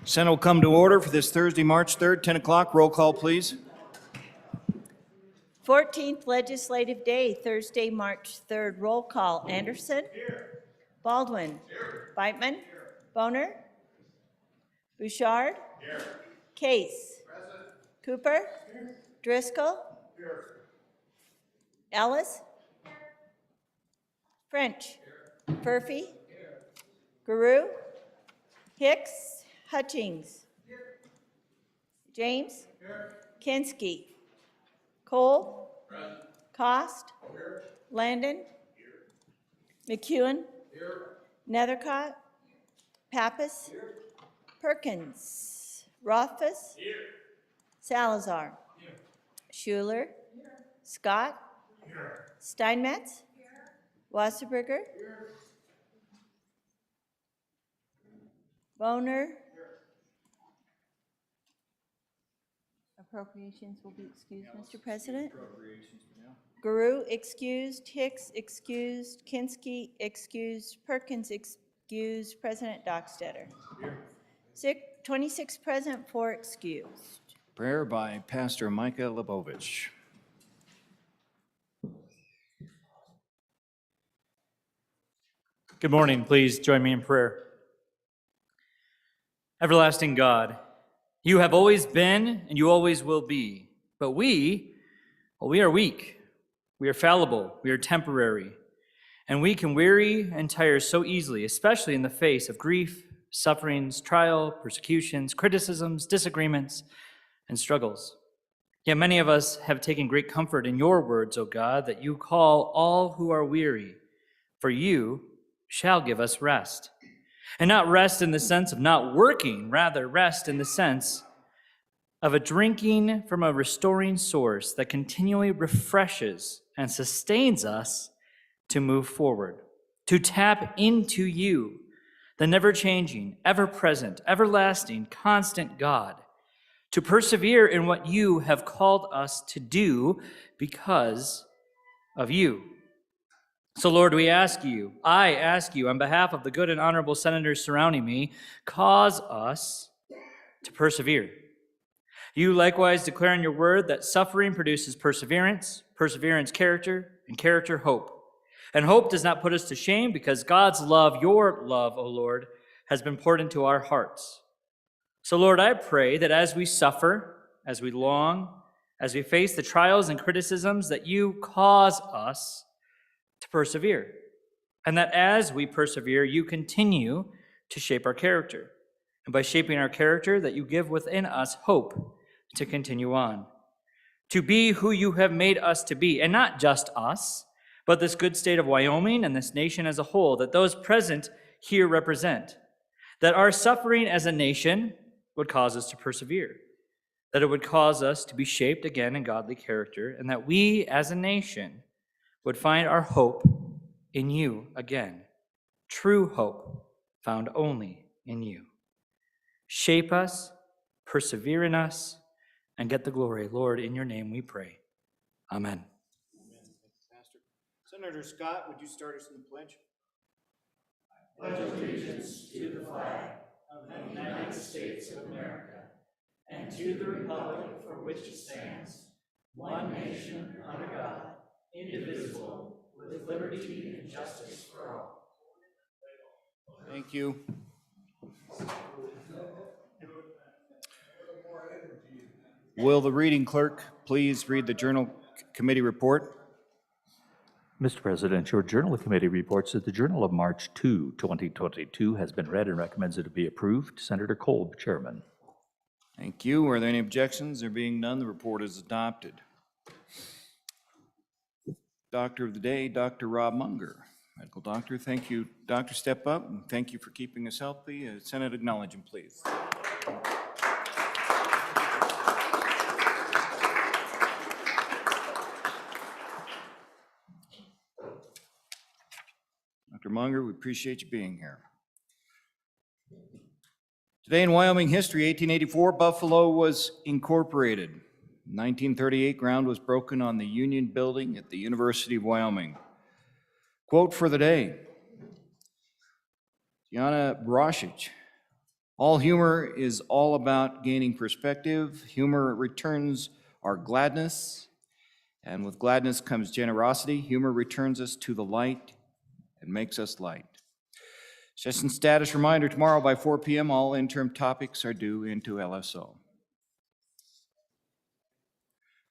Senate will come to order for this Thursday, March 3rd, 10 o'clock. Roll call, please. 14th Legislative Day, Thursday, March 3rd. Roll call. Anderson? Here. Baldwin? Here. Beitman? Here. Boner? Bouchard? Here. Case? Present. Cooper? Here. Driscoll? Here. Ellis? Here. French? Here. Furphy? Here. Guru? Hicks? Hutchings? Here. James? Here. Kinski? Cole? Present. Cost? Here. Landon? Here. McEwen? Here. Nethercott? Pappas? Here. Perkins? Rothfuss? Here. Salazar? Here. Schuler? Here. Scott? Here. Steinmetz? Here. Wasserberger? Here. Boner? Here. Appropriations will be excused, Mr. President. Appropriations for now. Guru excused, Hicks excused, Kinski excused, Perkins excused, President Dockstetter. Here. 26 present, 4 excused. Prayer by Pastor Micah Lebovich. Good morning. Please join me in prayer. Everlasting God, you have always been and you always will be. But we are weak. We are fallible. We are temporary. And we can weary and tire so easily, especially in the face of grief, sufferings, trial, persecutions, criticisms, disagreements, and struggles. Yet many of us have taken great comfort in your words, O God, that you call all who are weary, for you shall give us rest. And not rest in the sense of not working, rather rest in the sense of a drinking from a restoring source that continually refreshes and sustains us to move forward, to tap into you, the never-changing, ever-present, everlasting, constant God, to persevere in what you have called us to do because of you. So, Lord, I ask you, on behalf of the good and honorable senators surrounding me, cause us to persevere. You likewise declare in your word that suffering produces perseverance, perseverance character, and character hope. And hope does not put us to shame because God's love, your love, O Lord, has been poured into our hearts. So, Lord, I pray that as we suffer, as we long, as we face the trials and criticisms, that you cause us to persevere. And that as we persevere, you continue to shape our character. And by shaping our character, that you give within us hope to continue on, to be who you have made us to be, and not just us, but this good state of Wyoming and this nation as a whole, that those present here represent, that our suffering as a nation would cause us to persevere, that it would cause us to be shaped again in godly character, and that we as a nation would find our hope in you again, true hope found only in you. Shape us, persevere in us, and get the glory. Lord, in your name we pray. Amen. Amen. Thank you, Pastor. Senator Scott, would you start us in the pledge? I pledge allegiance to the flag of the United States of America and to the republic for which it stands, one nation under God, indivisible, with liberty and justice for all. Thank you. Will the reading clerk please read the Journal Committee report? Mr. President, your Journal Committee reports that the Journal of March 2, 2022 has been read and recommends it to be approved. Senator Kolb, Chairman. Thank you. Are there any objections? There being none, the report is adopted. Doctor of the Day, Dr. Rob Munger. Medical doctor, thank you. Doctor, step up, and thank you for keeping us healthy. Senate, acknowledge him, please. Dr. Munger, we appreciate you being here. Today in Wyoming history, 1884, Buffalo was incorporated. In 1938, ground was broken on the Union Building at the University of Wyoming. Quote for the day, Diana Brosic All humor is all about gaining perspective. Humor returns our gladness, and with gladness comes generosity. Humor returns us to the light and makes us light. Session status reminder, tomorrow by 4 p.m., all interim topics are due into LSO.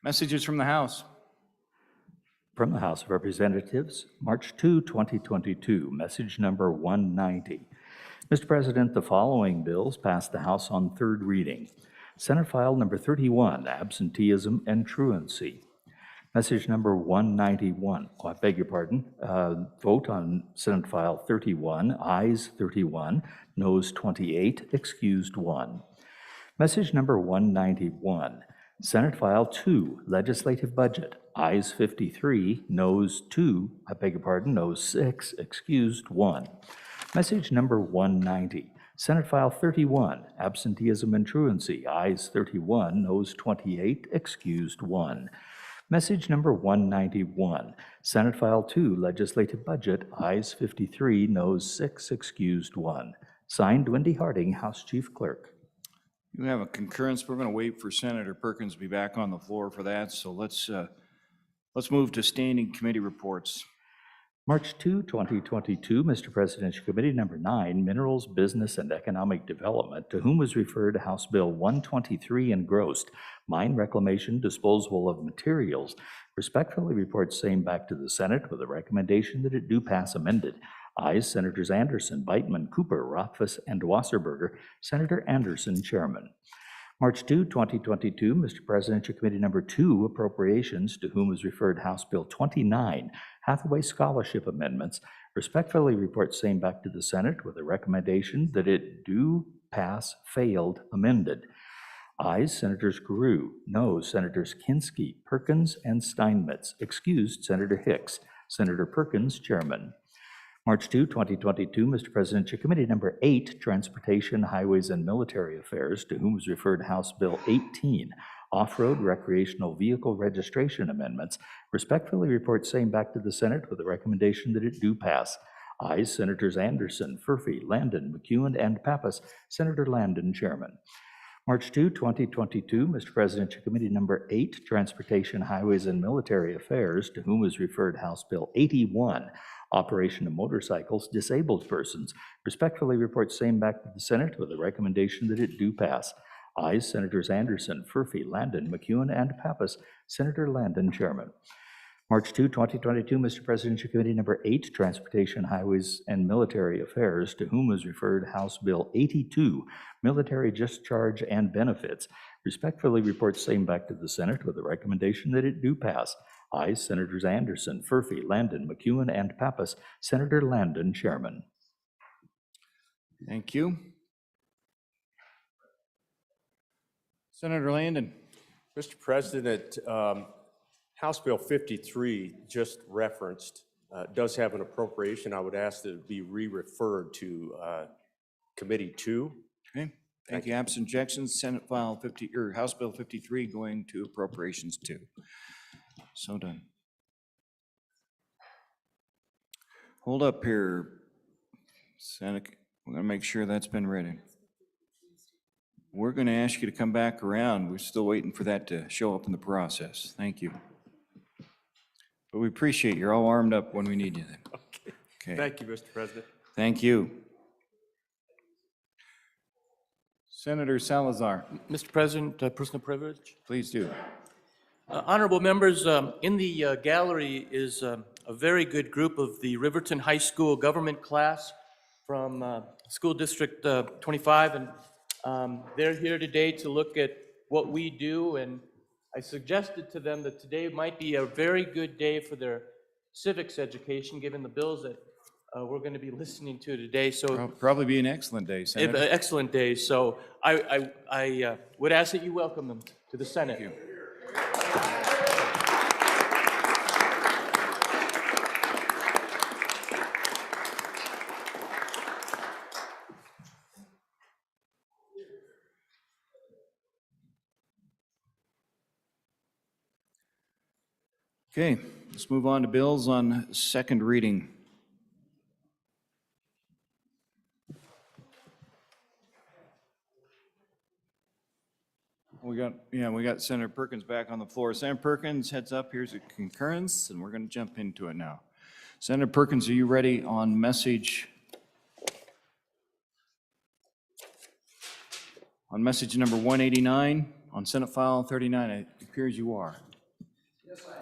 Messages from the House. From the House of Representatives, March 2, 2022, message number 190. Mr. President, the following bills passed the House on third reading. Senate File number 31, absenteeism and truancy. Message number 191, I beg your pardon, vote on Senate File 31, ayes 31, noes 28, excused 1. Message number 191, Senate File 2, legislative budget, ayes 53, noes 2, I beg your pardon, noes 6, excused 1. Message number 190, Senate File 31, absenteeism and truancy, ayes 31, noes 28, excused 1. Message number 191, Senate File 2, legislative budget, ayes 53, noes 6, excused 1. Signed, Wendy Harding, House Chief Clerk. You have a concurrence. We're going to wait for Senator Perkins to be back on the floor for that. So let's move to standing committee reports. March 2, 2022, Mr. Presidential Committee number 9, Minerals, Business, and Economic Development, to whom was referred House Bill 123 engrossed, Mine Reclamation, Disposal of Materials, respectfully reports same back to the Senate with a recommendation that it do pass amended. Ayes, Senators Anderson, Beitman, Cooper, Rothfuss, and Wasserberger. Senator Anderson, Chairman. March 2, 2022, Mr. Presidential Committee number 2, Appropriations, to whom was referred House Bill 29, Hathaway Scholarship Amendments, respectfully reports same back to the Senate with a recommendation that it do pass failed amended. Ayes, Senators Carew. Noes, Senators Kinski, Perkins, and Steinmetz. Excused, Senator Hicks. Senator Perkins, Chairman. March 2, 2022, Mr. Presidential Committee number 8, Transportation, Highways, and Military Affairs, to whom was referred House Bill 18, Off-Road Recreational Vehicle Registration Amendments, respectfully reports same back to the Senate with a recommendation that it do pass. Ayes, Senators Anderson, Furphy, Landon, McEwen, and Pappas. Senator Landon, Chairman. March 2, 2022, Mr. Presidential Committee number 8, Transportation, Highways, and Military Affairs, to whom was referred House Bill 81, Operation of Motorcycles, Disabled Persons, respectfully reports same back to the Senate with a recommendation that it do pass. Ayes, Senators Anderson, Furphy, Landon, McEwen, and Pappas. Senator Landon, Chairman. March 2, 2022, Mr. Presidential Committee number 8, Transportation, Highways, and Military Affairs, to whom was referred House Bill 82, Military Discharge and Benefits, respectfully reports same back to the Senate with a recommendation that it do pass. Ayes, Senators Anderson, Furphy, Landon, McEwen, and Pappas. Senator Landon, Chairman. Thank you. Senator Landon. Mr. President, House Bill 53, just referenced, does have an appropriation. I would ask that it be re-referred to Committee 2. Okay. Thank you. Absent objections, Senate File 50 or House Bill 53 going to Appropriations 2. So done. Hold up here, Seneca. We're going to make sure that's been ready. We're going to ask you to come back around. We're still waiting for that to show up in the process. Thank you. But we appreciate you're all armed up when we need you then. Okay. Thank you, Mr. President. Thank you. Senator Salazar, Mr. President, personal privilege. please do. Honorable members, in the gallery is a very good group of the Riverton High School government class from School District 25, and they're here today to look at what we do, and I suggested to them that today might be a very good day for their civics education, given the bills that we're going to be listening to today. So Probably be an excellent day, Senator. excellent day. So I would ask that you welcome them to the Senate. Thank you. Okay, let's move on to bills on second reading. We got Senator Perkins back on the floor. Senator Perkins, heads up, here's a concurrence, and we're going to jump into it now. Senator Perkins, are you ready on message number 189 on Senate File 39? It appears you are. Yes, I am.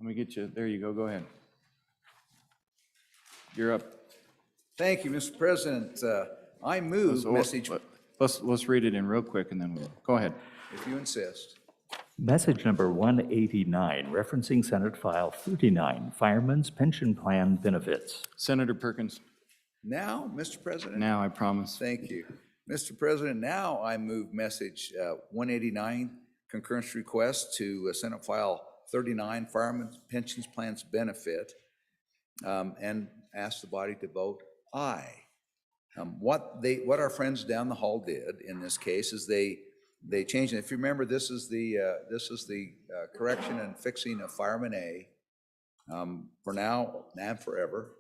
Let me get you, there you go, go ahead. You're up. Thank you, Mr. President. I move message, Let's read it in real quick and then we'll, go ahead. if you insist. Message number 189, referencing Senate File 39, Fireman's Pension Plan Benefits. Senator Perkins, Now, Mr. President? now I promise. Thank you. Mr. President, now I move message 189, concurrence request to Senate File 39, Fireman's Pensions Plans Benefit, and ask the body to vote aye. What our friends down the hall did in this case is they changed it. If you remember, this is the correction and fixing of Fireman A for now and forever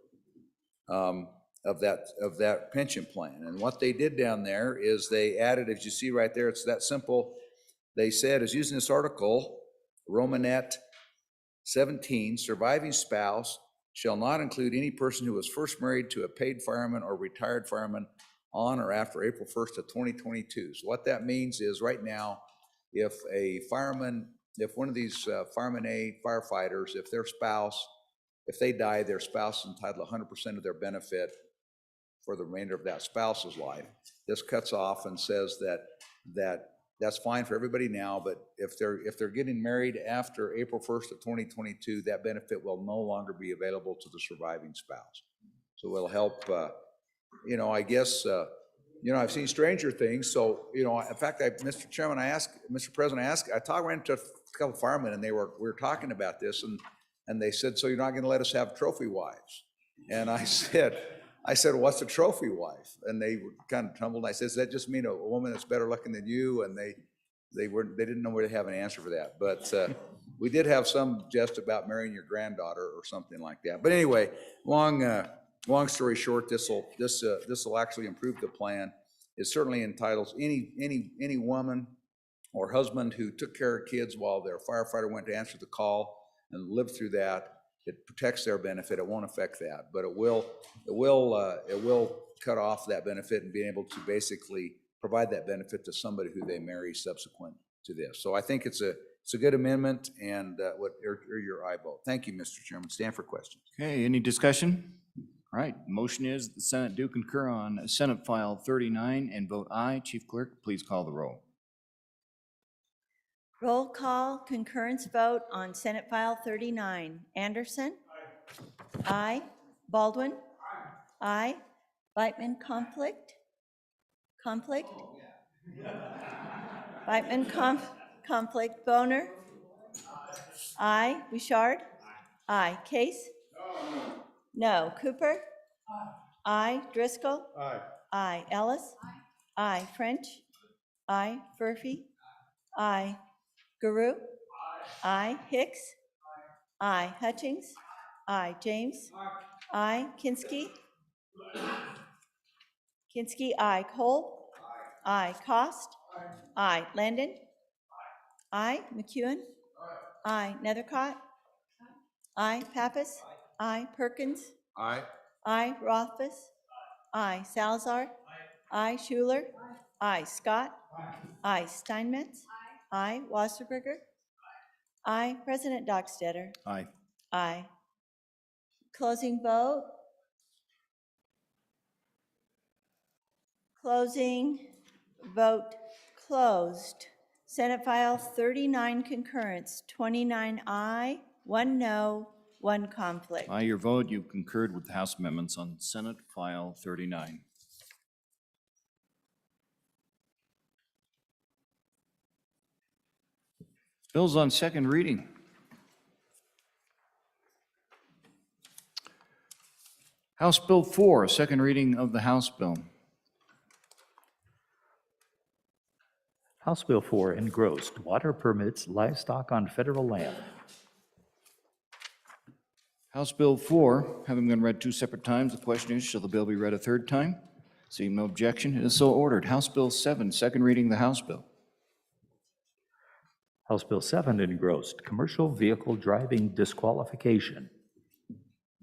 of that pension plan. And what they did down there is they added, as you see right there, it's that simple. They said, as using this article, Romanet 17, surviving spouse shall not include any person who was first married to a paid fireman or retired fireman on or after April 1st of 2022. So what that means is right now, if one of these Fireman A firefighters, if they die, their spouse is entitled 100% of their benefit for the remainder of that spouse's life. This cuts off and says that's fine for everybody now, but if they're getting married after April 1st of 2022, that benefit will no longer be available to the surviving spouse. So it'll help, I guess, I've seen stranger things. So, in fact, Mr. Chairman, Mr. President, I talked right to a couple of firemen and we were talking about this and they said, so you're not going to let us have trophy wives? And I said, what's a trophy wife? And they were kind of tumbled. I said, does that just mean a woman that's better looking than you? And they didn't know where to have an answer for that. But we did have some jest about marrying your granddaughter or something like that. But anyway, long story short, this will actually improve the plan. It certainly entitles any woman or husband who took care of kids while their firefighter went to answer the call and lived through that. It protects their benefit. It won't affect that, but it will cut off that benefit and being able to basically provide that benefit to somebody who they marry subsequent to this. So I think it's a good amendment, and your aye vote. Thank you, Mr. Chairman. Stand for questions. Okay, any discussion? All right, motion is the Senate do concur on Senate File 39 and vote aye. Chief Clerk, please call the roll. Roll call concurrence vote on Senate File 39. Anderson? Aye. Baldwin? Aye. Beitman, conflict? Beitman, conflict. Boner? Aye. Bouchard? Aye. Case? No. Cooper? Aye. Driscoll? Aye. Ellis? Aye. French? Aye. Furphy? Aye. Guru? Aye. Hicks? Aye. Hutchings? Aye. James? Aye. Kinski? Aye. Cole? Aye. Cost? Aye. Landon? Aye. McEwen? Aye. Nethercott? Aye. Pappas? Aye. Perkins? Aye. Rothfuss? Aye. Salazar? Aye. Schuler? Aye. Scott? Aye. Steinmetz? Aye. Wasserberger? Aye. President Dockstetter? Aye. Aye. Closing vote. Closing vote closed. Senate File 39 concurrence, 29 aye, 1 no, 1 conflict. By your vote, you concurred with the House amendments on Senate File 39. Bills on second reading. House Bill 4, second reading of the House bill. House Bill 4 engrossed, water permits livestock on federal land. House Bill 4, having been read 2 separate times, the question is, shall the bill be read a third time? Seeing no objection, it is so ordered. House Bill 7, second reading of the House bill. House Bill 7 engrossed, commercial vehicle driving disqualification.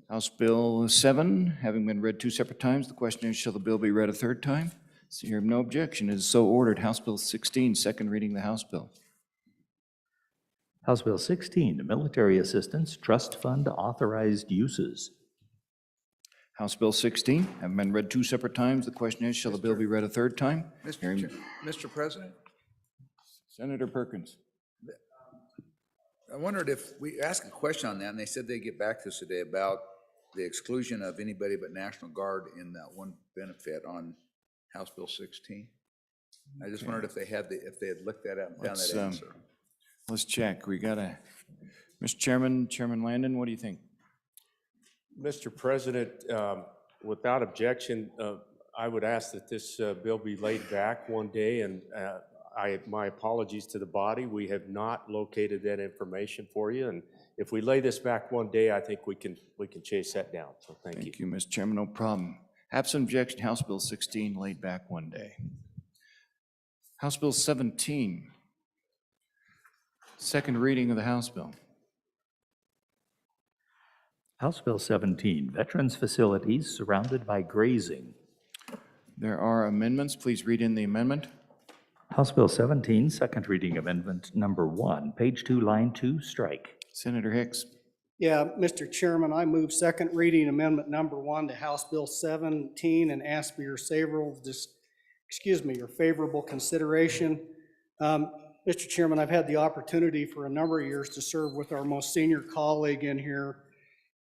House Bill 7, having been read 2 separate times, the question is, shall the bill be read a third time? So here, no objection, it is so ordered. House Bill 16, second reading of the House bill. House Bill 16, military assistance trust fund authorized uses. House Bill 16, having been read 2 separate times, the question is, shall the bill be read a third time? Mr. President, Senator Perkins. I wondered if we asked a question on that, and they said they'd get back to us today about the exclusion of anybody but National Guard in that one benefit on House Bill 16. I just wondered if they had looked that up and found Let's, that answer. Let's check. We got Mr. Chairman, Chairman Landon, what do you think? Mr. President, without objection, I would ask that this bill be laid back one day, and my apologies to the body. We have not located that information for you, and if we lay this back one day, I think we can chase that down. So thank you. Thank you, Mr. Chairman, no problem. Absent objection, House Bill 16 laid back one day. House Bill 17, second reading of the House bill. House Bill 17, veterans facilities surrounded by grazing. There are amendments. Please read in the amendment. House Bill 17, second reading amendment number 1, page 2, line 2, strike. Senator Hicks. Yeah, Mr. Chairman, I move second reading amendment number 1 to House Bill 17 and ask for your favorable consideration. Mr. Chairman, I've had the opportunity for a number of years to serve with our most senior colleague in here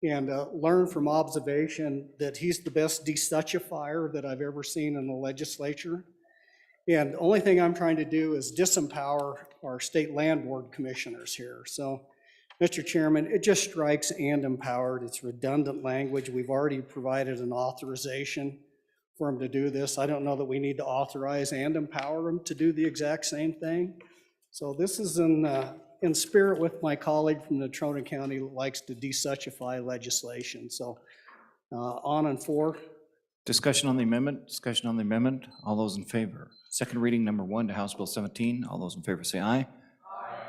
and learn from observation that he's the best desuchifier that I've ever seen in the legislature. And the only thing I'm trying to do is disempower our state land board commissioners here. So, Mr. Chairman, it just strikes and empowered. It's redundant language. We've already provided an authorization for them to do this. I don't know that we need to authorize and empower them to do the exact same thing. So this is in spirit with my colleague from Natrona County who likes to desuchify legislation. So on and for. Discussion on the amendment. Discussion on the amendment. All those in favor. Second reading number 1 to House Bill 17. All those in favor say aye. Aye.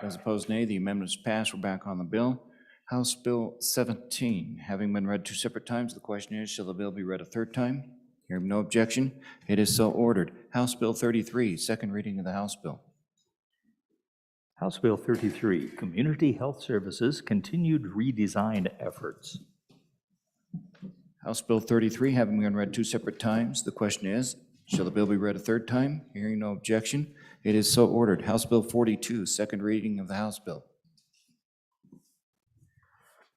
Those opposed, nay. The amendment is passed. We're back on the bill. House Bill 17, having been read 2 separate times, the question is, shall the bill be read a third time? Hearing no objection, it is so ordered. House Bill 33, second reading of the House bill. House Bill 33, community health services continued redesign efforts. House Bill 33, having been read 2 separate times, the question is, shall the bill be read a third time? Hearing no objection, it is so ordered. House Bill 42, second reading of the House bill.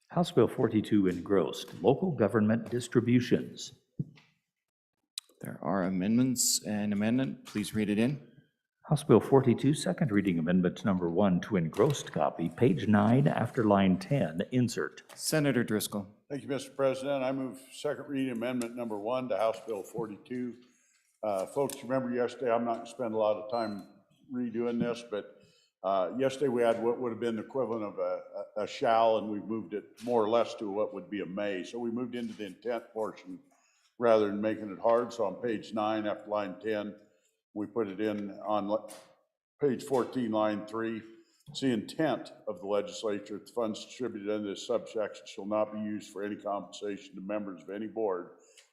House Bill 42 engrossed, local government distributions. There are amendments and amendment. Please read it in. House Bill 42, second reading amendment number 1 to engrossed copy, page 9 after line 10, insert. Senator Driscoll. Thank you, Mr. President. I move second reading amendment number 1 to House Bill 42. Folks, remember yesterday, I'm not going to spend a lot of time redoing this, but yesterday we had what would have been the equivalent of a shall, and we moved it more or less to what would be a may. So we moved into the intent portion rather than making it hard. So on page 9 after line 10, we put it in on page 14, line 3. It's the intent of the legislature that the funds distributed under this subsection shall not be used for any compensation to members of any board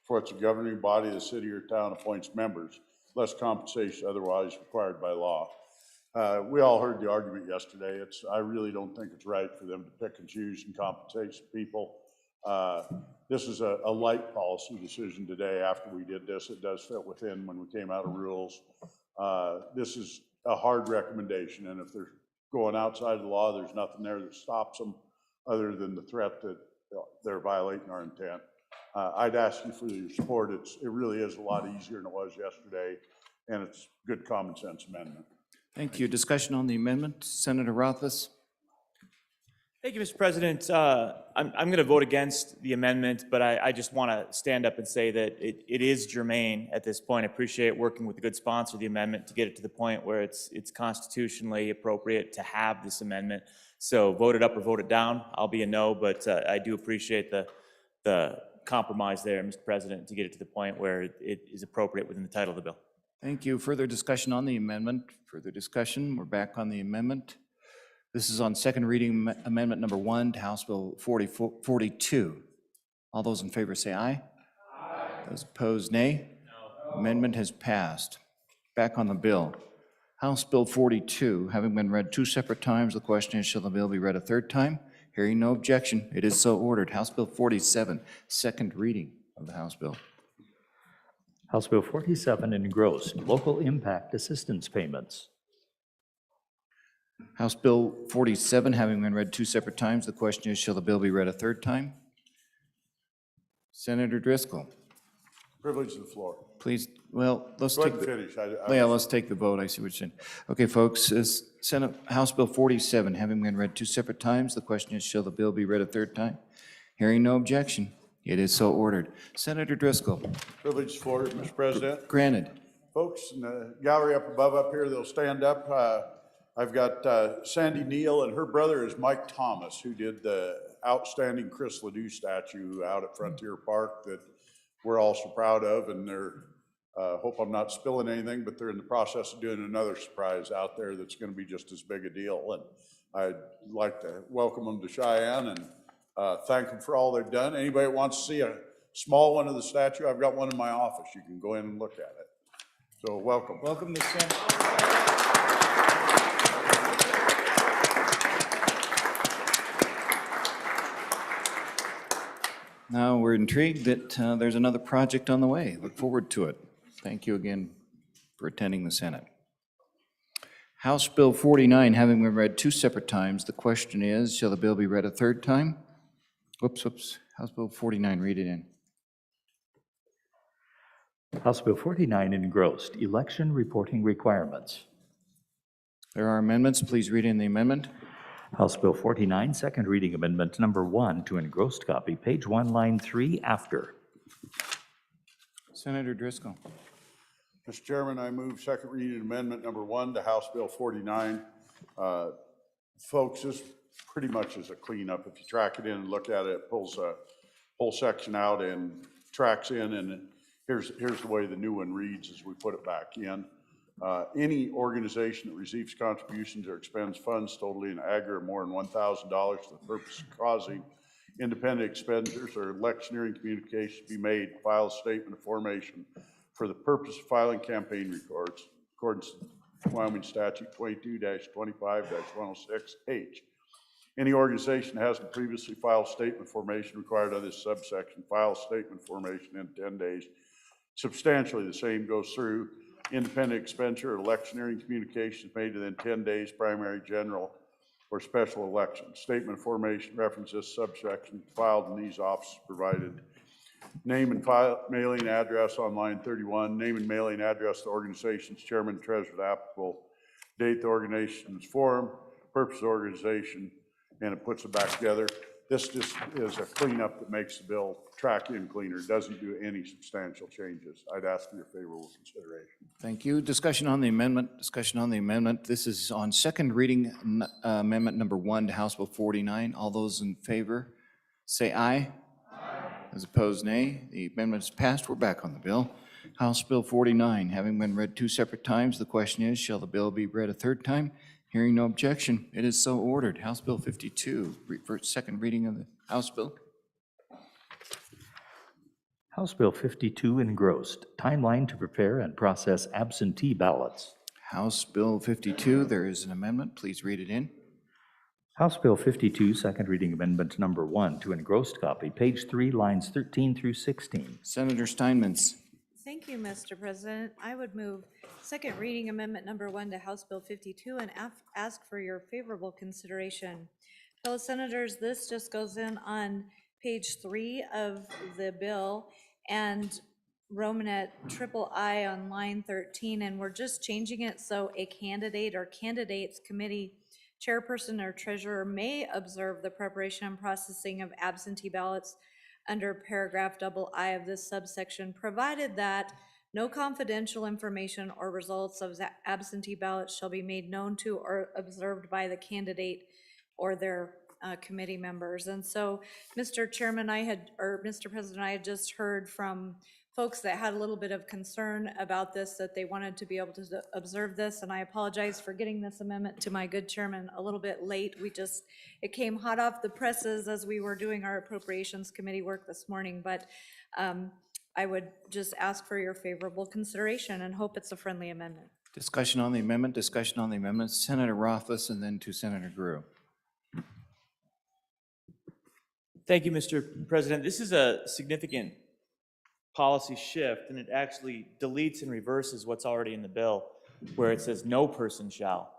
for which the governing body of the city or town appoints members, less compensation otherwise required by law. We all heard the argument yesterday. I really don't think it's right for them to pick and choose and compensate people. This is a light policy decision today after we did this. It does fit within when we came out of rules. This is a hard recommendation, and if they're going outside of the law, there's nothing there that stops them other than the threat that they're violating our intent. I'd ask you for your support. It really is a lot easier than it was yesterday, and it's good common sense amendment. Thank you. Discussion on the amendment. Senator Rothfuss. Thank you, Mr. President. I'm going to vote against the amendment, but I just want to stand up and say that it is germane at this point. I appreciate working with a good sponsor of the amendment to get it to the point where it's constitutionally appropriate to have this amendment. So vote it up or vote it down. I'll be a no, but I do appreciate the compromise there, Mr. President, to get it to the point where it is appropriate within the title of the bill. Thank you. Further discussion on the amendment. Further discussion. We're back on the amendment. This is on second reading amendment number 1 to House Bill 42. All those in favor say aye. Aye. Those opposed, nay. No. Amendment has passed. Back on the bill. House Bill 42, having been read 2 separate times, the question is, shall the bill be read a third time? Hearing no objection, it is so ordered. House Bill 47, second reading of the House bill. House Bill 47 engrossed, local impact assistance payments. House Bill 47, having been read 2 separate times, the question is, shall the bill be read a third time? Senator Driscoll, Privilege of the floor. please, well, let's Go take ahead and the, finish. yeah, let's take the vote. I see what you're saying. Okay, folks, House Bill 47, having been read 2 separate times, the question is, shall the bill be read a third time? Hearing no objection, it is so ordered. Senator Driscoll. Privilege of the floor, Mr. President. Granted. Folks in the gallery up above up here, they'll stand up. I've got Sandy Neal, and her brother is Mike Thomas, who did the outstanding Chris Ledoux statue out at Frontier Park that we're all so proud of, and they're, hope I'm not spilling anything, but they're in the process of doing another surprise out there that's gonna be just as big a deal. And I'd like to welcome them to Cheyenne and thank them for all they've done. Anybody that wants to see a small one of the statue, I've got one in my office. You can go in and look at it. So welcome. Welcome to Senator. Now, we're intrigued that there's another project on the way. Look forward to it. Thank you again for attending the Senate. House Bill 49, having been read 2 separate times, the question is, shall the bill be read a third time? Whoops. House Bill 49, read it in. House Bill 49 engrossed, election reporting requirements. There are amendments. Please read in the amendment. House Bill 49, second reading amendment number 1 to engrossed copy, page 1, line 3, after. Senator Driscoll. Mr. Chairman, I move second reading amendment number 1 to House Bill 49. Folks, this pretty much is a cleanup. If you track it in and look at it, it pulls a whole section out and tracks in, and here's the way the new one reads as we put it back in. Any organization that receives contributions or expends funds totally in aggregate more than $1,000 for the purpose of causing independent expenditures or electioneering communications to be made, file a statement of formation for the purpose of filing campaign reports, according to Wyoming Statute 22-25-106H. Any organization that hasn't previously filed statement formation required of this subsection, file statement formation in 10 days. Substantially the same goes through independent expenditure or electioneering communications made within 10 days, primary, general, or special election. Statement of formation references subsection filed in these offices provided. Name and file, mailing address on line 31, name and mailing address to organization's chairman, treasurer, applicable, date the organization's form, purpose of the organization, and it puts it back together. This just is a cleanup that makes the bill track in cleaner, doesn't do any substantial changes. I'd ask for your favorable consideration. Thank you. Discussion on the amendment. This is on second reading amendment number 1 to House Bill 49. All those in favor say aye. Aye. Those opposed, nay. The amendment is passed. We're back on the bill. House Bill 49, having been read 2 separate times, the question is, shall the bill be read a third time? Hearing no objection, it is so ordered. House Bill 52, for second reading of the House bill. House Bill 52 engrossed, timeline to prepare and process absentee ballots. House Bill 52, there is an amendment. Please read it in. House Bill 52, second reading amendment number 1 to engrossed copy, page 3, lines 13 through 16. Senator Steinmetz. Thank you, Mr. President. I would move second reading amendment number 1 to House Bill 52 and ask for your favorable consideration. Fellow senators, this just goes in on page 3 of the bill and Romanet III on line 13, and we're just changing it so a candidate or candidates committee chairperson or treasurer may observe the preparation and processing of absentee ballots under paragraph II of this subsection, provided that no confidential information or results of absentee ballots shall be made known to or observed by the candidate or their committee members. And so, Mr. Chairman, Mr. President, I had just heard from folks that had a little bit of concern about this, that they wanted to be able to observe this, and I apologize for getting this amendment to my good chairman a little bit late. It came hot off the presses as we were doing our Appropriations Committee work this morning, but I would just ask for your favorable consideration and hope it's a friendly amendment. Discussion on the amendment, discussion on the amendment. Senator Rothfuss and then to Senator Grew. Thank you, Mr. President. This is a significant policy shift, and it actually deletes and reverses what's already in the bill, where it says no person shall.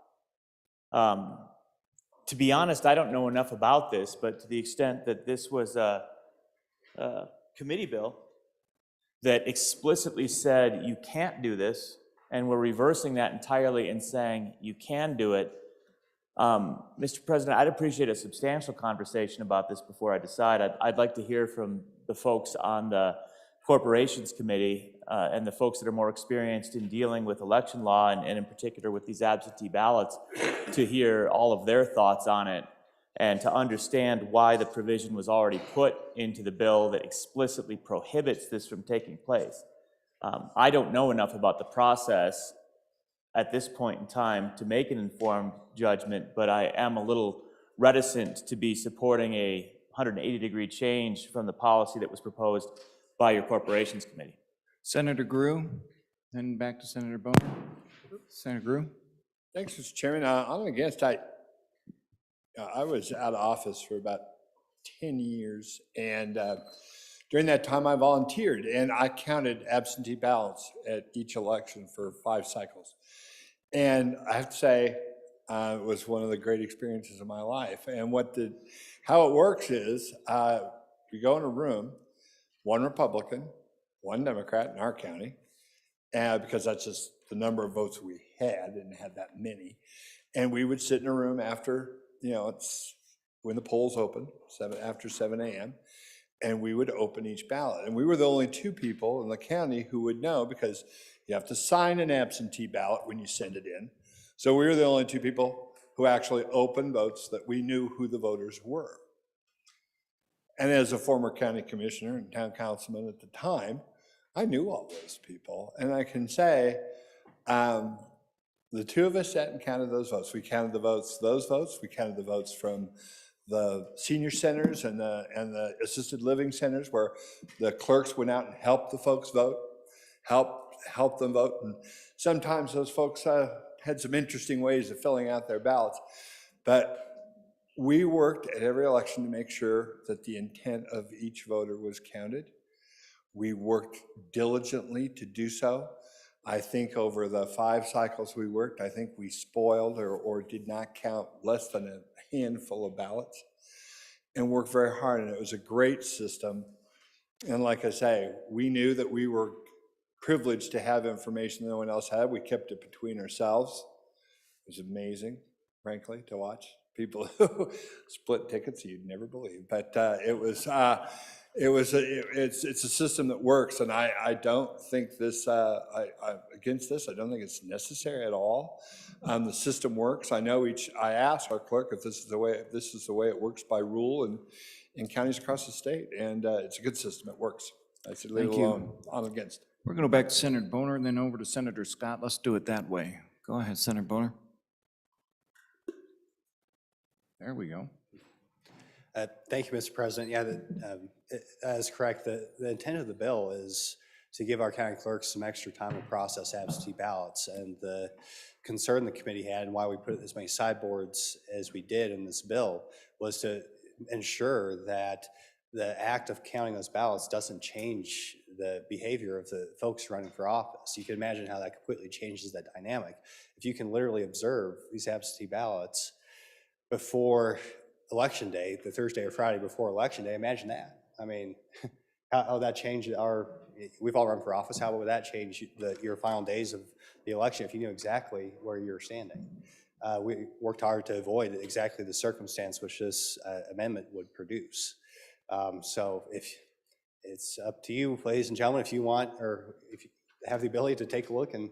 To be honest, I don't know enough about this, but to the extent that this was a committee bill that explicitly said you can't do this, and we're reversing that entirely and saying you can do it, Mr. President, I'd appreciate a substantial conversation about this before I decide. I'd like to hear from the folks on the Corporations Committee and the folks that are more experienced in dealing with election law and in particular with these absentee ballots to hear all of their thoughts on it and to understand why the provision was already put into the bill that explicitly prohibits this from taking place. I don't know enough about the process at this point in time to make an informed judgment, but I am a little reticent to be supporting a 180-degree change from the policy that was proposed by your Corporations Committee. Senator Grew, then back to Senator Boner. Senator Grew. Thanks, Mr. Chairman. I'm against. I was out of office for about 10 years, and during that time I volunteered, and I counted absentee ballots at each election for 5 cycles. And I have to say, it was one of the great experiences of my life. And how it works is, you go in a room, 1 Republican, 1 Democrat in our county, because that's just the number of votes we had, didn't have that many. And we would sit in a room after, it's when the polls open, after 7 a.m., and we would open each ballot. And we were the only 2 people in the county who would know, because you have to sign an absentee ballot when you send it in. So we were the only 2 people who actually opened votes that we knew who the voters were. And as a former county commissioner and town councilman at the time, I knew all those people. And I can say, the 2 of us sat and counted those votes. We counted those votes. We counted the votes from the senior centers and the assisted living centers, where the clerks went out and helped the folks vote, helped them vote. And sometimes those folks had some interesting ways of filling out their ballots. But we worked at every election to make sure that the intent of each voter was counted. We worked diligently to do so. I think over the 5 cycles we worked, I think we spoiled or did not count less than a handful of ballots, and worked very hard, and it was a great system. And like I say, we knew that we were privileged to have information no one else had. We kept it between ourselves. It was amazing, frankly, to watch people who split tickets you'd never believe. But it's a system that works, and I don't think this. I'm against this. I don't think it's necessary at all. The system works. I asked our clerk if this is the way it works by rule in counties across the state, and it's a good system. It works. I said leave it alone. I'm against. We're going to go back to Senator Boner and then over to Senator Scott. Let's do it that way. Go ahead, Senator Boner. There we go. Thank you, Mr. President. Yeah, that is correct. The intent of the bill is to give our county clerks some extra time to process absentee ballots. And the concern the committee had and why we put as many sideboards as we did in this bill was to ensure that the act of counting those ballots doesn't change the behavior of the folks running for office. You can imagine how that completely changes that dynamic. If you can literally observe these absentee ballots before Election Day, the Thursday or Friday before Election Day, imagine that. I mean, how that changed we've all run for office, how would that change your final days of the election if you knew exactly where you were standing? We worked hard to avoid exactly the circumstance which this amendment would produce. So if it's up to you, ladies and gentlemen, if you want, or if you have the ability to take a look and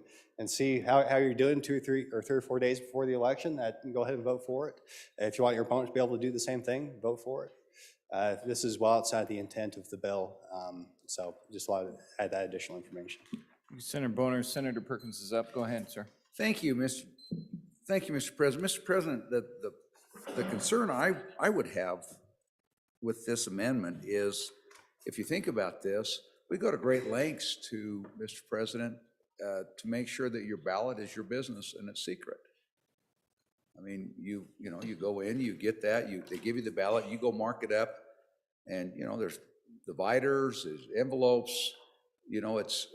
see how you're doing 2 or 3 or 4 days before the election, that you can go ahead and vote for it. If you want your opponent to be able to do the same thing, vote for it. This is well outside the intent of the bill, so just wanted to add that additional information. Senator Bonner, Senator Perkins is up. Go ahead, sir. Thank you, Mr. President. Mr. President, the concern I would have with this amendment is, if you think about this, we go to great lengths to, Mr. President, to make sure that your ballot is your business and it's secret. I mean, you go in, you get that, they give you the ballot, you go mark it up, and, there's dividers, there's envelopes, it's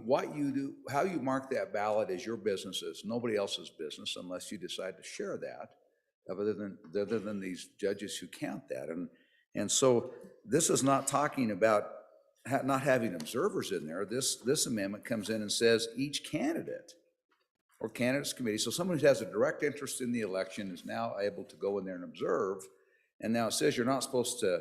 what you do, how you mark that ballot is your business, it's nobody else's business unless you decide to share that, other than these judges who count that. And so this is not talking about not having observers in there. This amendment comes in and says each candidate or candidates committee, so someone who has a direct interest in the election is now able to go in there and observe. And now it says you're not supposed to,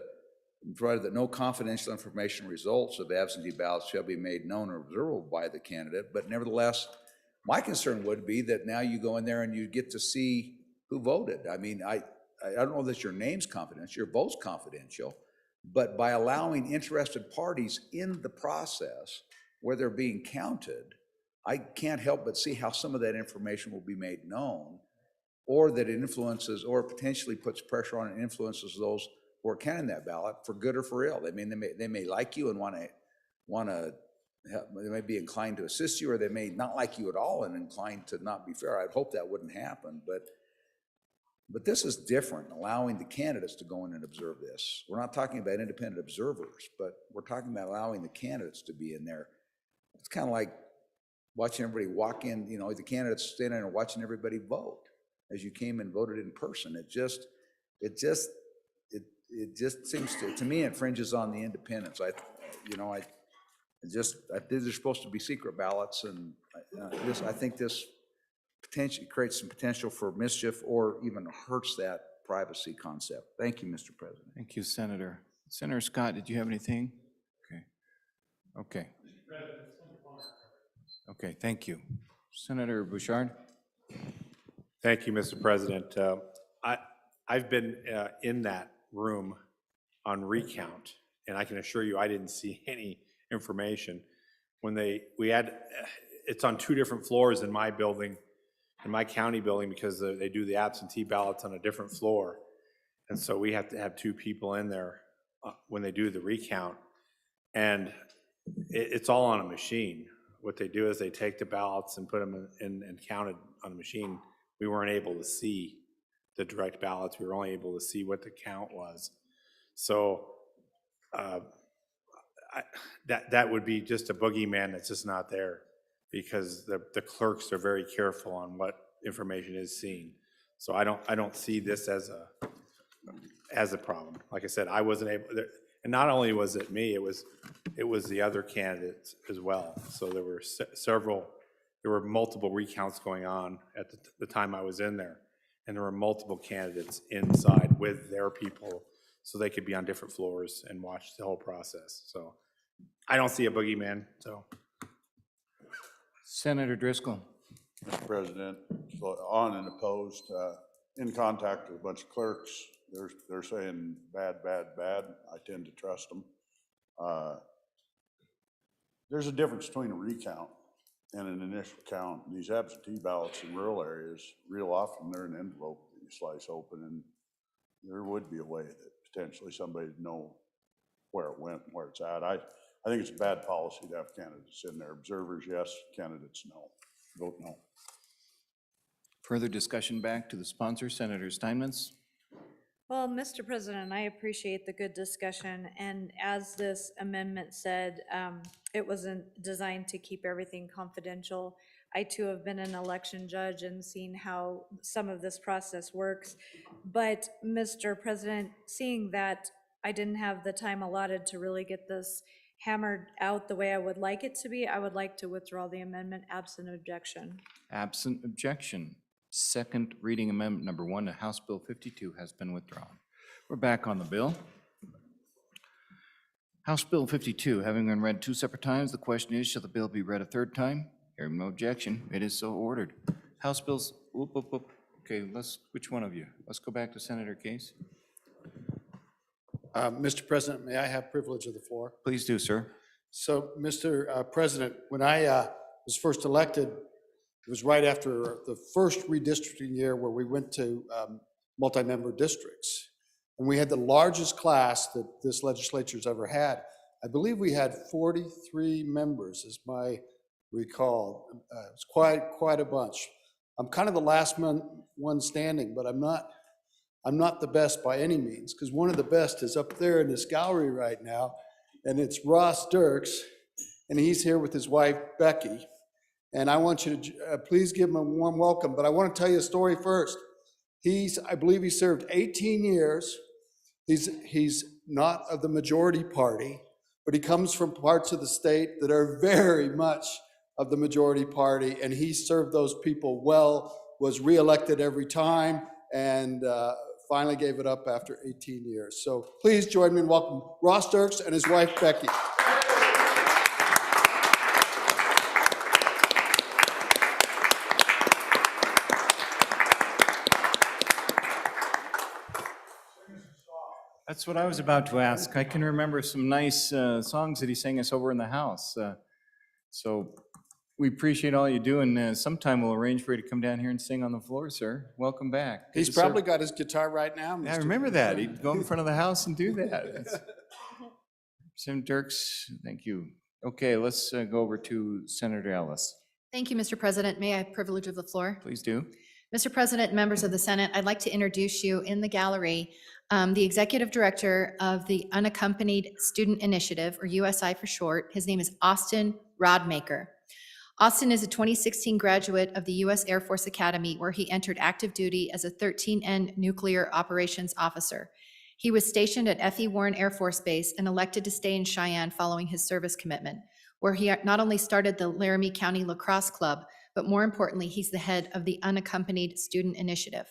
provided that no confidential information results of absentee ballots shall be made known or observable by the candidate. But nevertheless, my concern would be that now you go in there and you get to see who voted. I mean, I don't know that your name's confidential, your vote's confidential, but by allowing interested parties in the process where they're being counted, I can't help but see how some of that information will be made known, or that it influences or potentially puts pressure on and influences those who are counting that ballot for good or for ill. I mean, they may like you and want to, they may be inclined to assist you, or they may not like you at all and inclined to not be fair. I'd hope that wouldn't happen, but this is different, allowing the candidates to go in and observe this. We're not talking about independent observers, but we're talking about allowing the candidates to be in there. It's kind of like watching everybody walk in, the candidates standing there and watching everybody vote as you came and voted in person. It just seems to me, it infringes on the independence. I think there's supposed to be secret ballots, and I think this potentially creates some potential for mischief or even hurts that privacy concept. Thank you, Mr. President. Thank you, Senator. Senator Scott, did you have anything? Okay. Okay, thank you. Senator Bouchard? Thank you, Mr. President. I've been in that room on recount, and I can assure you I didn't see any information. It's on 2 different floors in my building, in my county building, because they do the absentee ballots on a different floor. And so we have to have 2 people in there when they do the recount. And it's all on a machine. What they do is they take the ballots and put them in and count it on a machine. We weren't able to see the direct ballots. We were only able to see what the count was. So that would be just a boogeyman that's just not there, because the clerks are very careful on what information is seen. So I don't see this as a problem. Like I said, I wasn't able, and not only was it me, it was the other candidates as well. So there were multiple recounts going on at the time I was in there, and there were multiple candidates inside with their people, so they could be on different floors and watch the whole process. So I don't see a boogeyman. So, Senator Driscoll. Mr. President, on and opposed, in contact with a bunch of clerks. They're saying bad, bad, bad. I tend to trust them. There's a difference between a recount and an initial count. These absentee ballots in rural areas, real often they're an envelope that you slice open, and there would be a way that potentially somebody would know where it went and where it's at. I think it's a bad policy to have candidates in there. Observers, yes. Candidates, no. Vote no. Further discussion back to the sponsor, Senator Steinmetz. Well, Mr. President, I appreciate the good discussion, and as this amendment said, it wasn't designed to keep everything confidential. I too have been an election judge and seen how some of this process works. But, Mr. President, seeing that I didn't have the time allotted to really get this hammered out the way I would like it to be, I would like to withdraw the amendment absent objection. Absent objection. Second reading amendment number 1 to House Bill 52 has been withdrawn. We're back on the bill. House Bill 52, having been read 2 separate times, the question is, shall the bill be read a 3rd time? Hearing no objection, it is so ordered. House Bills, whoop, whoop, whoop. Okay, which one of you? Let's go back to Senator Case. Mr. President, may I have privilege of the floor? Please do, sir. So, Mr. President, when I was first elected, it was right after the first redistricting year where we went to multi-member districts. And we had the largest class that this legislature's ever had. I believe we had 43 members, as my recall. It's quite a bunch. I'm kind of the last one standing, but I'm not the best by any means, because one of the best is up there in this gallery right now, and it's Ross Dirks, and he's here with his wife, Becky. And I want you to please give him a warm welcome, but I want to tell you a story first. I believe he served 18 years. He's not of the majority party, but he comes from parts of the state that are very much of the majority party, and he served those people well, was reelected every time, and finally gave it up after 18 years. So please join me in welcoming Ross Dirks and his wife, Becky. That's what I was about to ask. I can remember some nice songs that he sang us over in the house. So we appreciate all you do, and sometime we'll arrange for you to come down here and sing on the floor, sir. Welcome back. He's probably got his guitar right now. Yeah, I remember that. He'd go in front of the house and do that. Senator Dirks, thank you. Okay, let's go over to Senator Ellis. Thank you, Mr. President. May I have privilege of the floor? Please do. Mr. President, members of the Senate, I'd like to introduce you in the gallery, the Executive Director of the Unaccompanied Student Initiative, or USI for short. His name is Austin Rodmaker. Austin is a 2016 graduate of the U.S. Air Force Academy, where he entered active duty as a 13N nuclear operations officer. He was stationed at F.E. Warren Air Force Base and elected to stay in Cheyenne following his service commitment, where he not only started the Laramie County Lacrosse Club, but more importantly, he's the head of the Unaccompanied Student Initiative.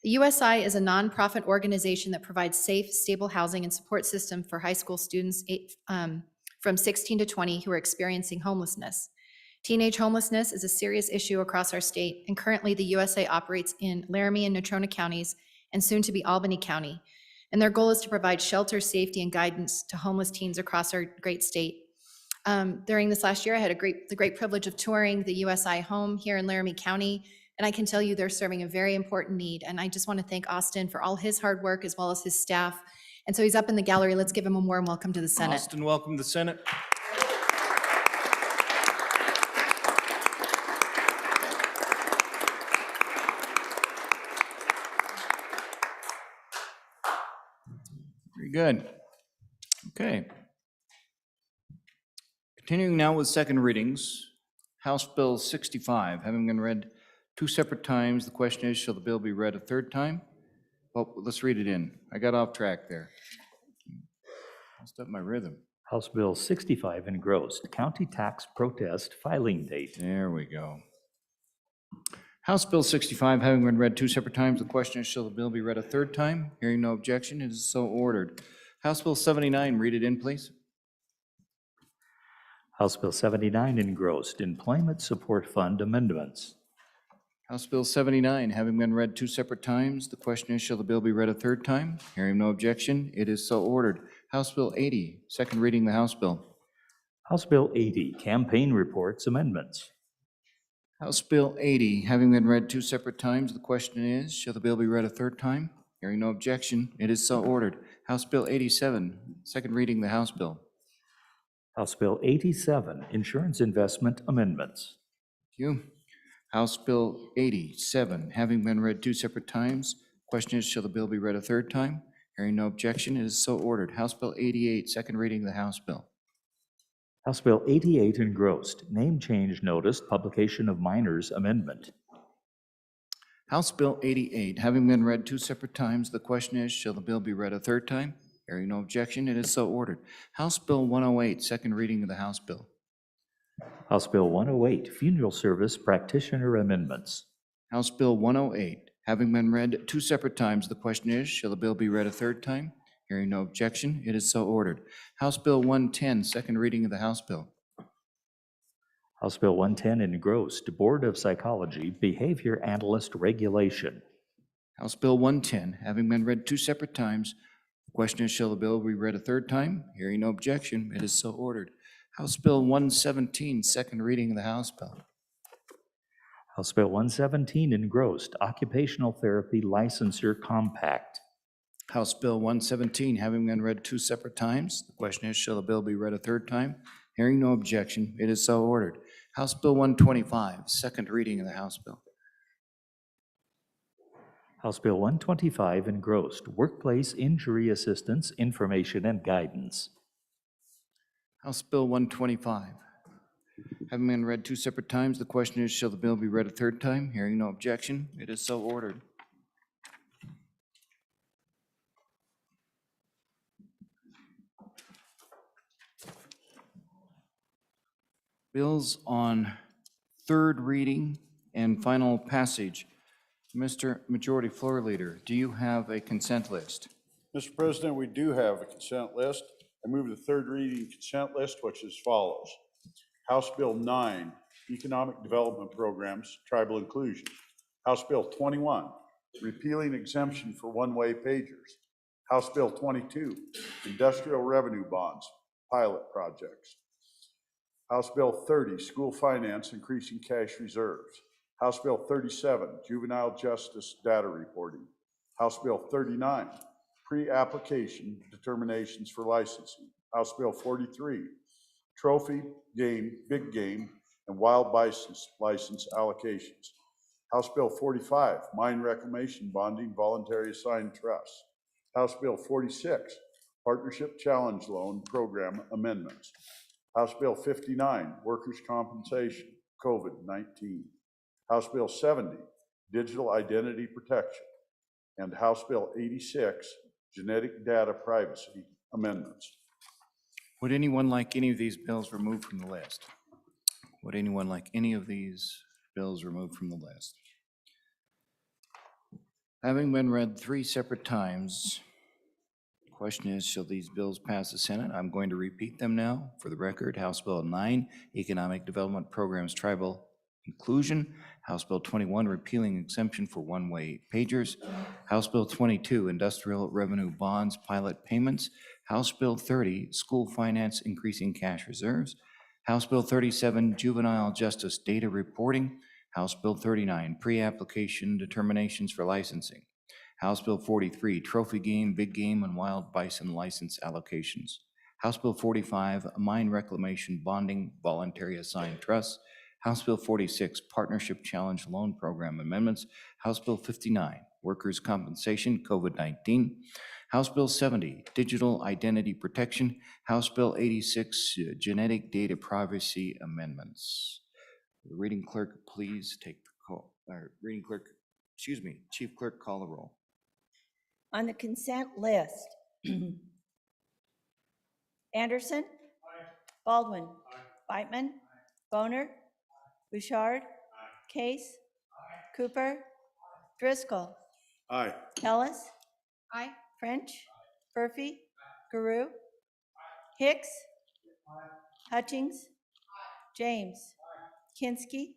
The USI is a nonprofit organization that provides safe, stable housing and support system for high school students from 16 to 20 who are experiencing homelessness. Teenage homelessness is a serious issue across our state, and currently the USA operates in Laramie and Natrona counties and soon to be Albany County. And their goal is to provide shelter, safety, and guidance to homeless teens across our great state. During this last year, I had the great privilege of touring the USI home here in Laramie County, and I can tell you they're serving a very important need. And I just want to thank Austin for all his hard work as well as his staff. And so he's up in the gallery. Let's give him a warm welcome to the Senate. Austin, welcome to the Senate. Very good. Okay. Continuing now with second readings, House Bill 65, having been read two separate times, the question is, shall the bill be read a third time? Well, let's read it in. I got off track there. Messed up my rhythm. House Bill 65 engrossed, county tax protest filing date. There we go. House Bill 65, having been read two separate times, the question is, shall the bill be read a third time? Hearing no objection, it is so ordered. House Bill 79, read it in, please. House Bill 79 engrossed, employment support fund amendments. House Bill 79, having been read two separate times, the question is, shall the bill be read a third time? Hearing no objection, it is so ordered. House Bill 80, second reading the House Bill. House Bill 80, campaign reports amendments. House Bill 80, having been read two separate times, the question is, shall the bill be read a third time? Hearing no objection, it is so ordered. House Bill 87, second reading the House Bill. House Bill 87, insurance investment amendments. Thank you. House Bill 87, having been read two separate times, question is, shall the bill be read a third time? Hearing no objection, it is so ordered. House Bill 88, second reading the House Bill. House Bill 88 engrossed, name change notice, publication of minors amendment. House Bill 88, having been read two separate times, the question is, shall the bill be read a third time? Hearing no objection, it is so ordered. House Bill 108, second reading of the House Bill. House Bill 108, funeral service practitioner amendments. House Bill 108, having been read two separate times, the question is, shall the bill be read a third time? Hearing no objection, it is so ordered. House Bill 110, second reading of the House Bill. House Bill 110 engrossed, Board of Psychology behavior analyst regulation. House Bill 110, having been read two separate times, Question is, shall the bill be read a third time? Hearing no objection, it is so ordered. House Bill 117, second reading of the House bill. House Bill 117 engrossed, Occupational Therapy Licensure Compact. House Bill 117, having been read two separate times, the question is, shall the bill be read a third time? Hearing no objection, it is so ordered. House Bill 125, second reading of the House bill. House Bill 125 engrossed, Workplace Injury Assistance, Information and Guidance. House Bill 125, having been read two separate times, the question is, shall the bill be read a third time? Hearing no objection, it is so ordered. Bills on third reading and final passage. Mr. Majority Floor Leader, do you have a consent list? Mr. President, we do have a consent list. I move the third reading consent list, which is as follows. House Bill 9, Economic Development Programs, Tribal Inclusion. House Bill 21, Repealing Exemption for One-Way Pagers. House Bill 22, Industrial Revenue Bonds, Pilot Projects. House Bill 30, School Finance, Increasing Cash Reserves. House Bill 37, Juvenile Justice Data Reporting. House Bill 39, Pre-Application Determinations for Licensing. House Bill 43, Trophy, Game, Big Game, and Wild Bison License Allocations. House Bill 45, Mine Reclamation Bonding Voluntary Assigned Trusts. House Bill 46, Partnership Challenge Loan Program Amendments. House Bill 59, Workers' Compensation, COVID-19. House Bill 70, Digital Identity Protection. And House Bill 86, Genetic Data Privacy Amendments. Would anyone like any of these bills removed from the list? Would anyone like any of these bills removed from the list? Having been read three separate times, the question is, shall these bills pass the Senate? I'm going to repeat them now for the record. House Bill 9, Economic Development Programs, Tribal Inclusion. House Bill 21, Repealing Exemption for One-Way Pagers. House Bill 22, Industrial Revenue Bonds, Pilot Payments. House Bill 30, School Finance, Increasing Cash Reserves. House Bill 37, Juvenile Justice Data Reporting. House Bill 39, Pre-Application Determinations for Licensing. House Bill 43, Trophy Game, Big Game, and Wild Bison License Allocations. House Bill 45, Mine Reclamation Bonding Voluntary Assigned Trusts. House Bill 46, Partnership Challenge Loan Program Amendments. House Bill 59, Workers' Compensation, COVID-19. House Bill 70, Digital Identity Protection. House Bill 86, Genetic Data Privacy Amendments. The reading clerk, please take the call. Chief Clerk, call the roll. On the consent list, Anderson? Baldwin? Beitman? Boner? Bouchard? Case? Cooper? Driscoll? Aye. Ellis? Aye. French? Murphy? Guru? Hicks? Hutchings? James? Kinski?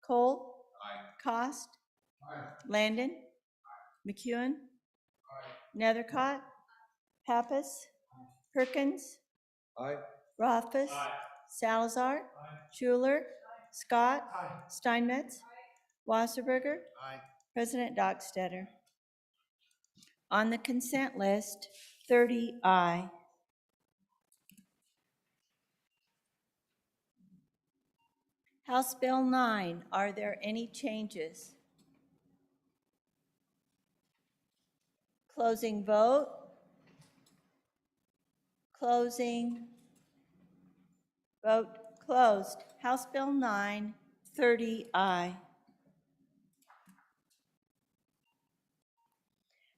Cole? Cost? Landon? McEwen? Nethercott? Pappas? Perkins? Rothfuss? Salazar? Schuler? Scott? Steinmetz? Wasserberger? President Dockstetter. On the consent list, 30 aye. House Bill 9, are there any changes? Closing vote. Closing. Vote closed. House Bill 9, 30 aye.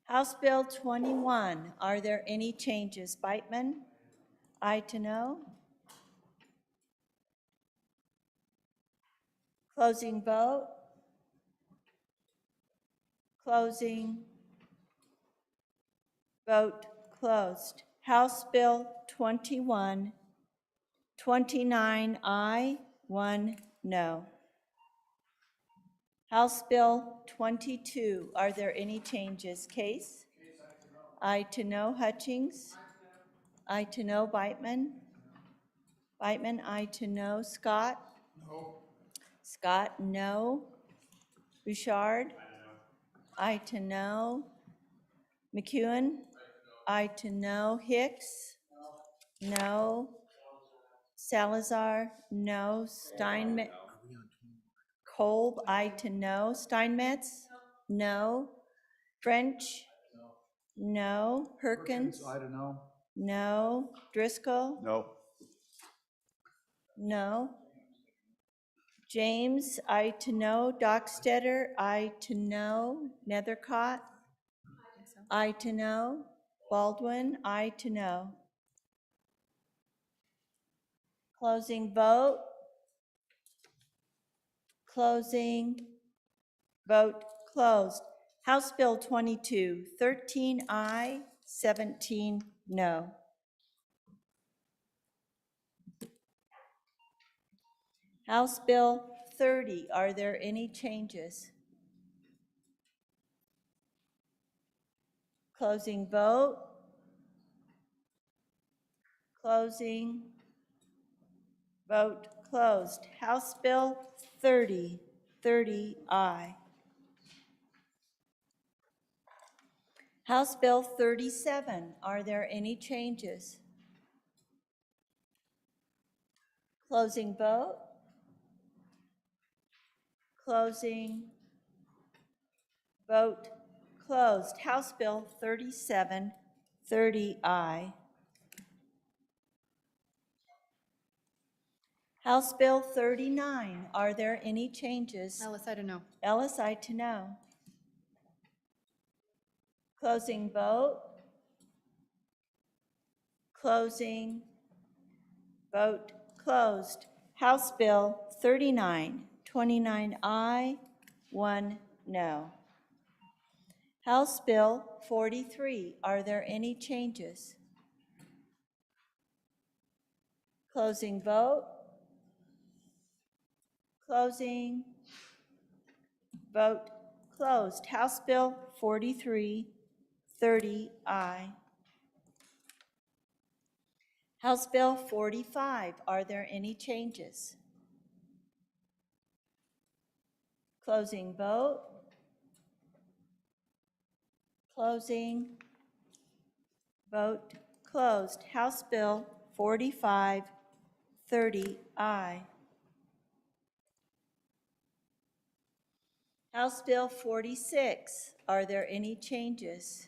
House Bill 21, are there any changes? Beitman? Aye to no. Closing vote. Closing. Vote closed. House Bill 21, 29 aye, 1 no. House Bill 22, are there any changes? Case? Aye to no. Hutchings? Aye to no. Beitman? Beitman, aye to no. Scott? No. Scott, no. Bouchard? Aye to no. McEwen? Aye to no. Hicks? No. Salazar? No. Steinmetz? Kolb, aye to no. Steinmetz? No. French? No. Perkins? I don't know. No. Driscoll? No. No. James, aye to no. Dockstetter, aye to no. Nethercott? Aye to no. Baldwin, aye to no. Closing vote. Closing. Vote closed. House Bill 22, 13 aye, 17 no. House Bill 30, are there any changes? Closing vote. Closing. Vote closed. House Bill 30, 30 aye. House Bill 37, are there any changes? Closing vote. Closing. Vote closed. House Bill 37, 30 aye. House Bill 39, are there any changes? Ellis, I don't know. Ellis, aye to no. Closing vote. Closing. Vote closed. House Bill 39, 29 aye, 1 no. House Bill 43, are there any changes? Closing vote. Closing. Vote closed. House Bill 43, 30 aye. House Bill 45, are there any changes? Closing vote. Closing. Vote closed. House Bill 45, 30 aye. House Bill 46, are there any changes?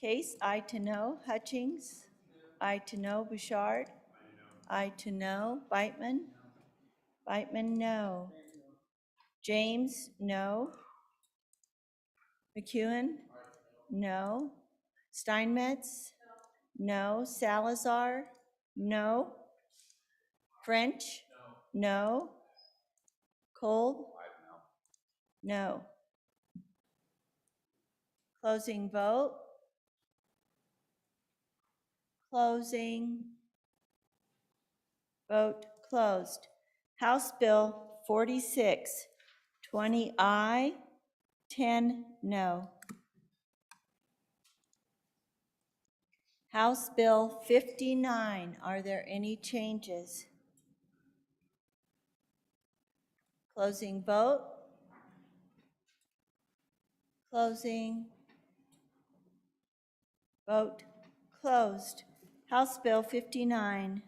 Case, aye to no. Hutchings? Aye to no. Bouchard? Aye to no. Beitman? Beitman, no. James, no. McEwen? No. Steinmetz? No. Salazar? No. French? No. Kolb? No. Closing vote. Closing. Vote closed. House Bill 46, 20 aye, 10 no. House Bill 59, are there any changes? Closing vote. Closing. Vote closed. House Bill 59,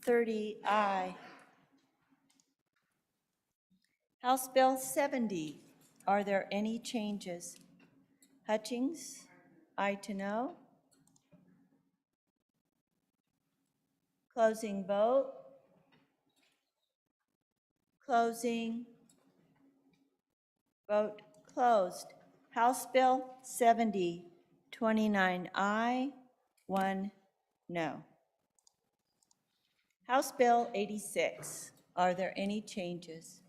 30 aye. House Bill 70, are there any changes? Hutchings, aye to no. Closing vote. Closing. Vote closed. House Bill 70, 29 aye, 1 no. House Bill 86, are there any changes?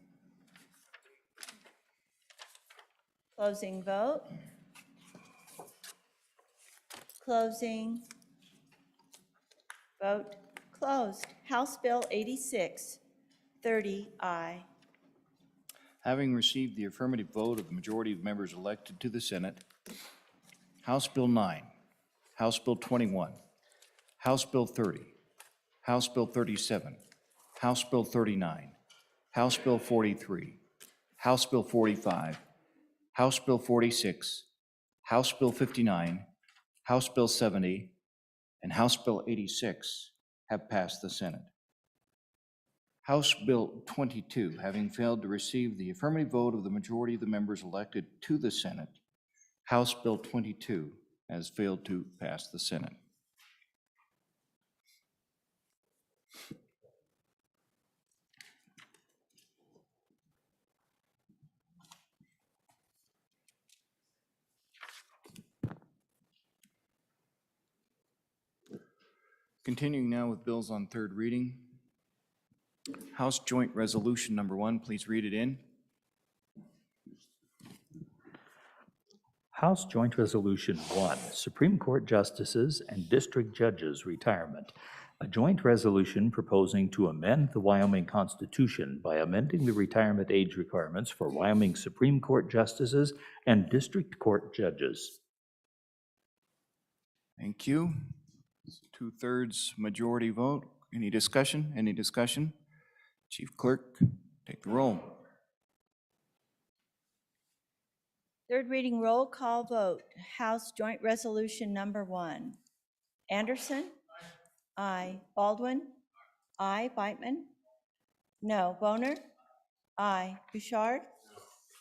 Closing vote. Closing. Vote closed. House Bill 86, 30 aye. Having received the affirmative vote of the majority of members elected to the Senate, House Bill 9, House Bill 21, House Bill 30, House Bill 37, House Bill 39, House Bill 43, House Bill 45, House Bill 46, House Bill 59, House Bill 70, and House Bill 86 have passed the Senate. House Bill 22, having failed to receive the affirmative vote of the majority of the members elected to the Senate, House Bill 22 has failed to pass the Senate. Continuing now with bills on third reading. House Joint Resolution Number 1, please read it in. House Joint Resolution 1, Supreme Court Justices and District Judges Retirement. A joint resolution proposing to amend the Wyoming Constitution by amending the retirement age requirements for Wyoming Supreme Court Justices and District Court Judges. Thank you. It's a 2/3 majority vote. Any discussion? Any discussion? Chief Clerk, take the roll. Third reading roll call vote. House Joint Resolution Number 1. Anderson? Aye. Baldwin? Aye. Beitman? No. Boner? Aye. Bouchard?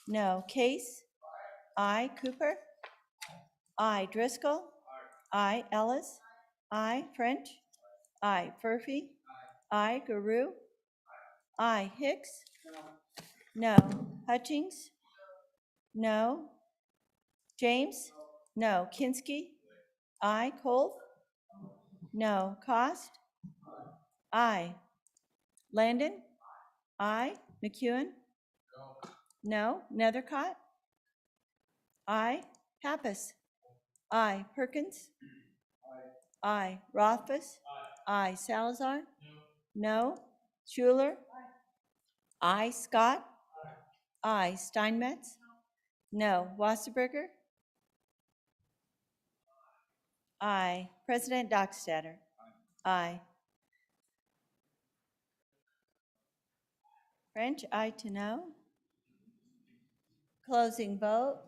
No. Case? Aye. Cooper? Aye. Driscoll? Aye. Ellis? Aye. French? Aye. Furphy? Aye. Guru? Aye. Hicks? No. Hutchings? No. James? No. Kinski? Aye. Kolb? No. Cost? Aye. Landon? Aye. McEwen? No. Nethercott? Aye. Pappas? Aye. Perkins? Aye. Rothfuss? Aye. Salazar? No. Schuler? Aye. Scott? Aye. Steinmetz? No. Wasserberger? Aye. President Dockstader? Aye. French, aye to no. Closing vote.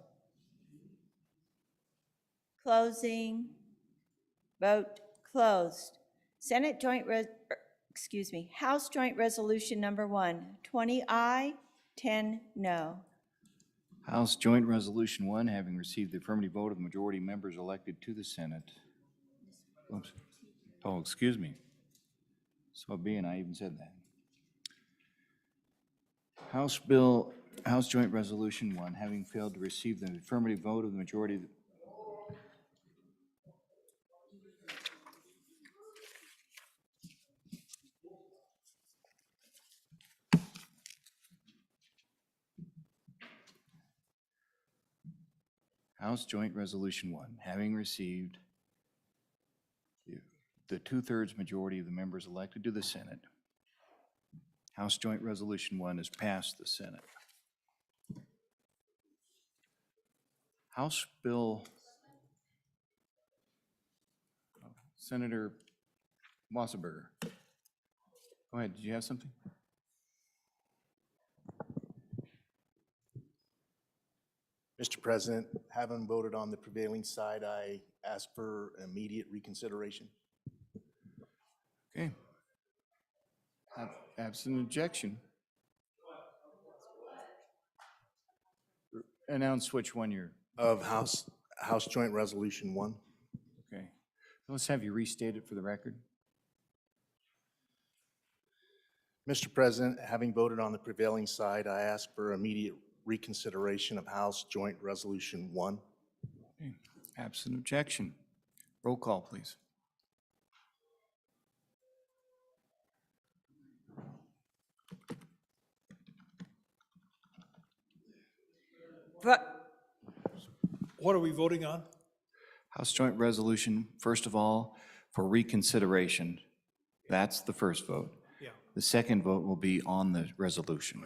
Closing. Vote closed. House Joint Resolution Number 1, 20 aye, 10 no. House Joint Resolution 1, having received the affirmative vote of the majority of members elected to the Senate. Oops. Oh, excuse me. So being, I even said that. House Joint Resolution 1, having failed to receive the affirmative vote of the majority of the House Joint Resolution 1, having received the 2/3 majority of the members elected to the Senate, House Joint Resolution 1 has passed the Senate. House Bill, Senator Wasserberger. Go ahead, did you have something? Mr. President, having voted on the prevailing side, I ask for immediate reconsideration. Okay. Absent objection. Announce which one you're. Of House Joint Resolution 1. Okay. Let's have you restate it for the record. Mr. President, having voted on the prevailing side, I ask for immediate reconsideration of House Joint Resolution 1. Okay. Absent objection. Roll call, please. What are we voting on? House Joint Resolution, first of all, for reconsideration. That's the first vote. Yeah. The second vote will be on the resolution.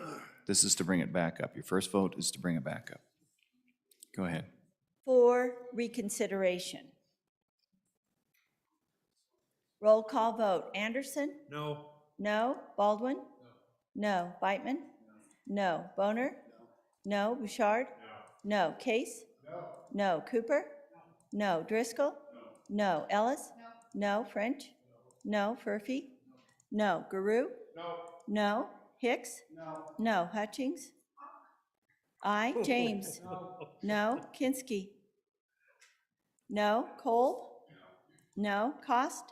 This is to bring it back up. Your first vote is to bring it back up. Go ahead. for reconsideration. Roll call vote. Anderson? No. No. Baldwin? No. Beitman? No. Boner? No. Bouchard? No. Case? No. Cooper? No. Driscoll? No. Ellis? No. French? No. Furphy? No. Guru? No. Hicks? No. Hutchings? Aye. James? No. Kinsky? No. Cole? No. Cost?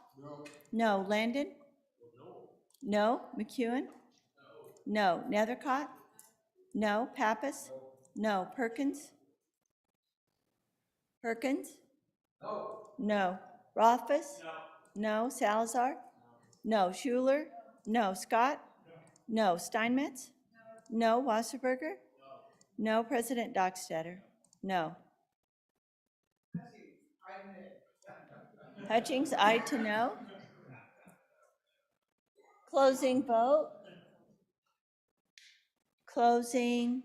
No. Landon? No. McEwen? No. Nethercott? No. Pappas? No. Perkins? Perkins? No. Rothfuss? No. Salazar? No. Schuler? No. Scott? No. Steinmetz? No. Wasserberger? No. President Dockstader? No. Hutchings, aye to no. Closing vote. Closing.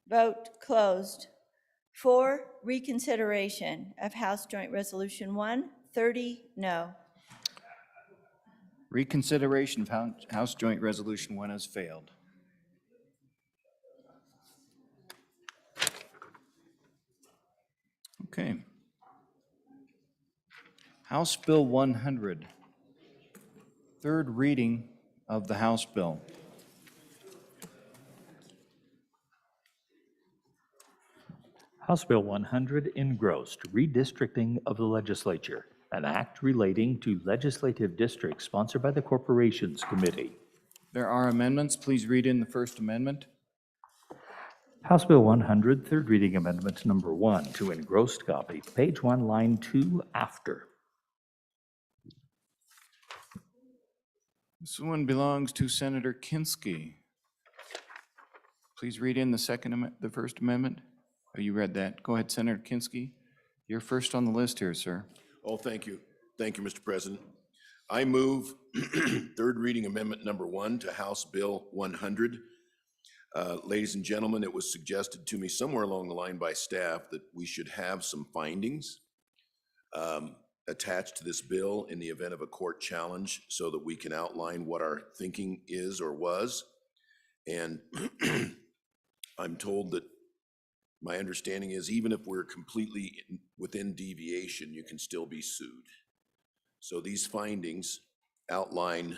Vote closed. For reconsideration of House Joint Resolution 1, 30 no. Reconsideration of House Joint Resolution 1 has failed. Okay. House Bill 100, third reading of the House bill. House Bill 100 engrossed, redistricting of the legislature, an act relating to legislative districts sponsored by the Corporations Committee. There are amendments. Please read in the first amendment. House Bill 100, third reading amendment number 1 to engrossed copy, page 1, line 2 after. This one belongs to Senator Kinsky. Please read in the first amendment. Oh, you read that. Go ahead, Senator Kinsky. You're first on the list here, sir. Oh, thank you. Thank you, Mr. President. I move third reading amendment number 1 to House Bill 100. Ladies and gentlemen, it was suggested to me somewhere along the line by staff that we should have some findings attached to this bill in the event of a court challenge so that we can outline what our thinking is or was. And I'm told that my understanding is even if we're completely within deviation, you can still be sued. So these findings outline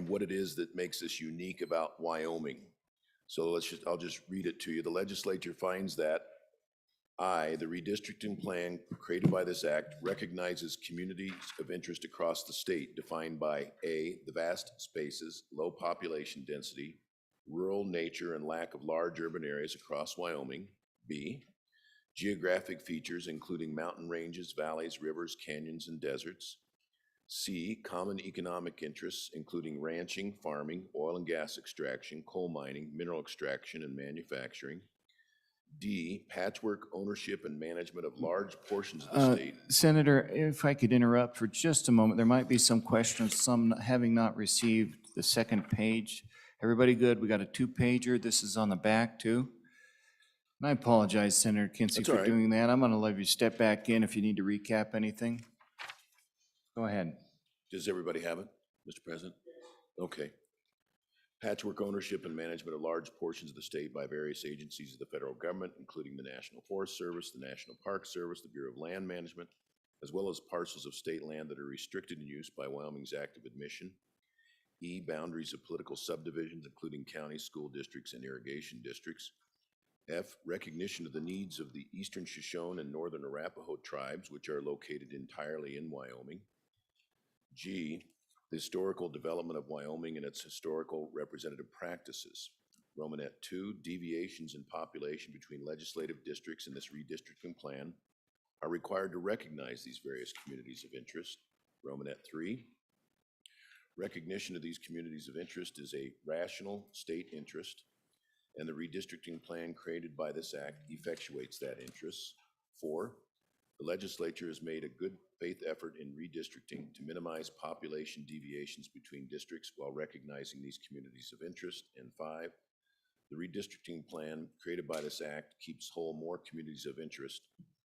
what it is that makes us unique about Wyoming. So I'll just read it to you. The legislature finds that I, the redistricting plan created by this act, recognizes communities of interest across the state defined by A, the vast spaces, low population density, rural nature and lack of large urban areas across Wyoming. B, geographic features including mountain ranges, valleys, rivers, canyons, and deserts. C, common economic interests including ranching, farming, oil and gas extraction, coal mining, mineral extraction, and manufacturing. D, patchwork ownership and management of large portions of the state. Senator, if I could interrupt for just a moment, there might be some questions, some having not received the second page. Everybody good? We got a 2-pager. This is on the back too. And I apologize, Senator Kinsey, That's all for right. doing that. I'm going to let you step back in if you need to recap anything. Go ahead. Does everybody have it, Mr. President? Okay. Patchwork ownership and management of large portions of the state by various agencies of the federal government, including the National Forest Service, the National Park Service, the Bureau of Land Management, as well as parcels of state land that are restricted in use by Wyoming's active admission. E, boundaries of political subdivisions, including counties, school districts, and irrigation districts. F, recognition of the needs of the Eastern Shoshone and Northern Arapaho tribes, which are located entirely in Wyoming. G, the historical development of Wyoming and its historical representative practices. Romanet 2, deviations in population between legislative districts in this redistricting plan are required to recognize these various communities of interest. Romanet 3, recognition of these communities of interest is a rational state interest, and the redistricting plan created by this act effectuates that interest. 4, the legislature has made a good faith effort in redistricting to minimize population deviations between districts while recognizing these communities of interest. And 5, The redistricting plan created by this act keeps whole more communities of interest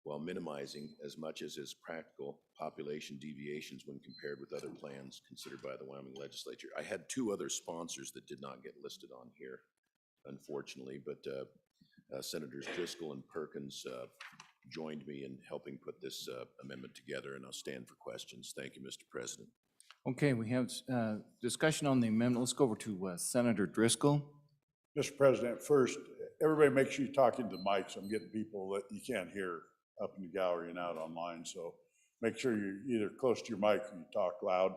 while minimizing, as much as is practical, population deviations when compared with other plans considered by the Wyoming legislature. I had two other sponsors that did not get listed on here, unfortunately, but Senators Driscoll and Perkins joined me in helping put this amendment together, and I'll stand for questions. Thank you, Mr. President. Okay, we have discussion on the amendment. Let's go over to Senator Driscoll. Mr. President, first, everybody make sure you talk into the mics. I'm getting people that you can't hear up in the gallery and out online, so make sure you're either close to your mic or you talk loud.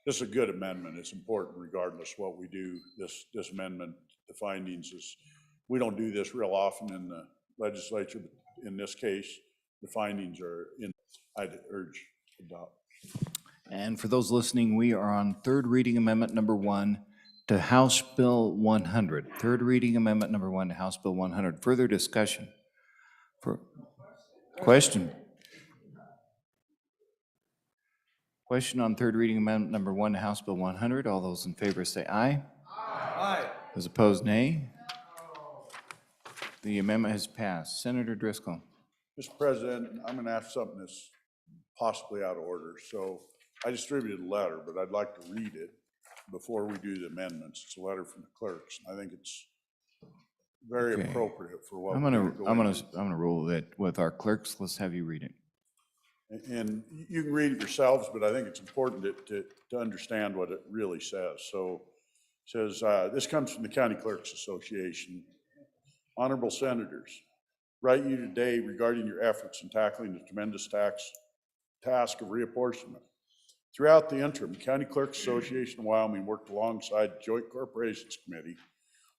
This is a good amendment. It's important regardless what we do. This amendment, the findings is, we don't do this real often in the legislature, but in this case, the findings are in. I'd urge adopt. And for those listening, we are on third reading amendment number 1 to House Bill 100. Third reading amendment number 1 to House Bill 100. Further discussion? Question on third reading amendment number 1 to House Bill 100. All those in favor say aye. Aye. Those opposed, nay. The amendment has passed. Senator Driscoll. Mr. President, I'm going to ask something that's possibly out of order. So I distributed a letter, but I'd like to read it before we do the amendments. It's a letter from the clerks. I think it's very Okay. appropriate for what I'm we're gonna going into. rule that with our clerks. Let's have you read it. And you can read it yourselves, but I think it's important to understand what it really says. So it says, this comes from the County Clerks Association. Honorable Senators, write you today regarding your efforts in tackling the tremendous task of reapportionment. Throughout the interim, County Clerks Association of Wyoming worked alongside the Joint Corporations Committee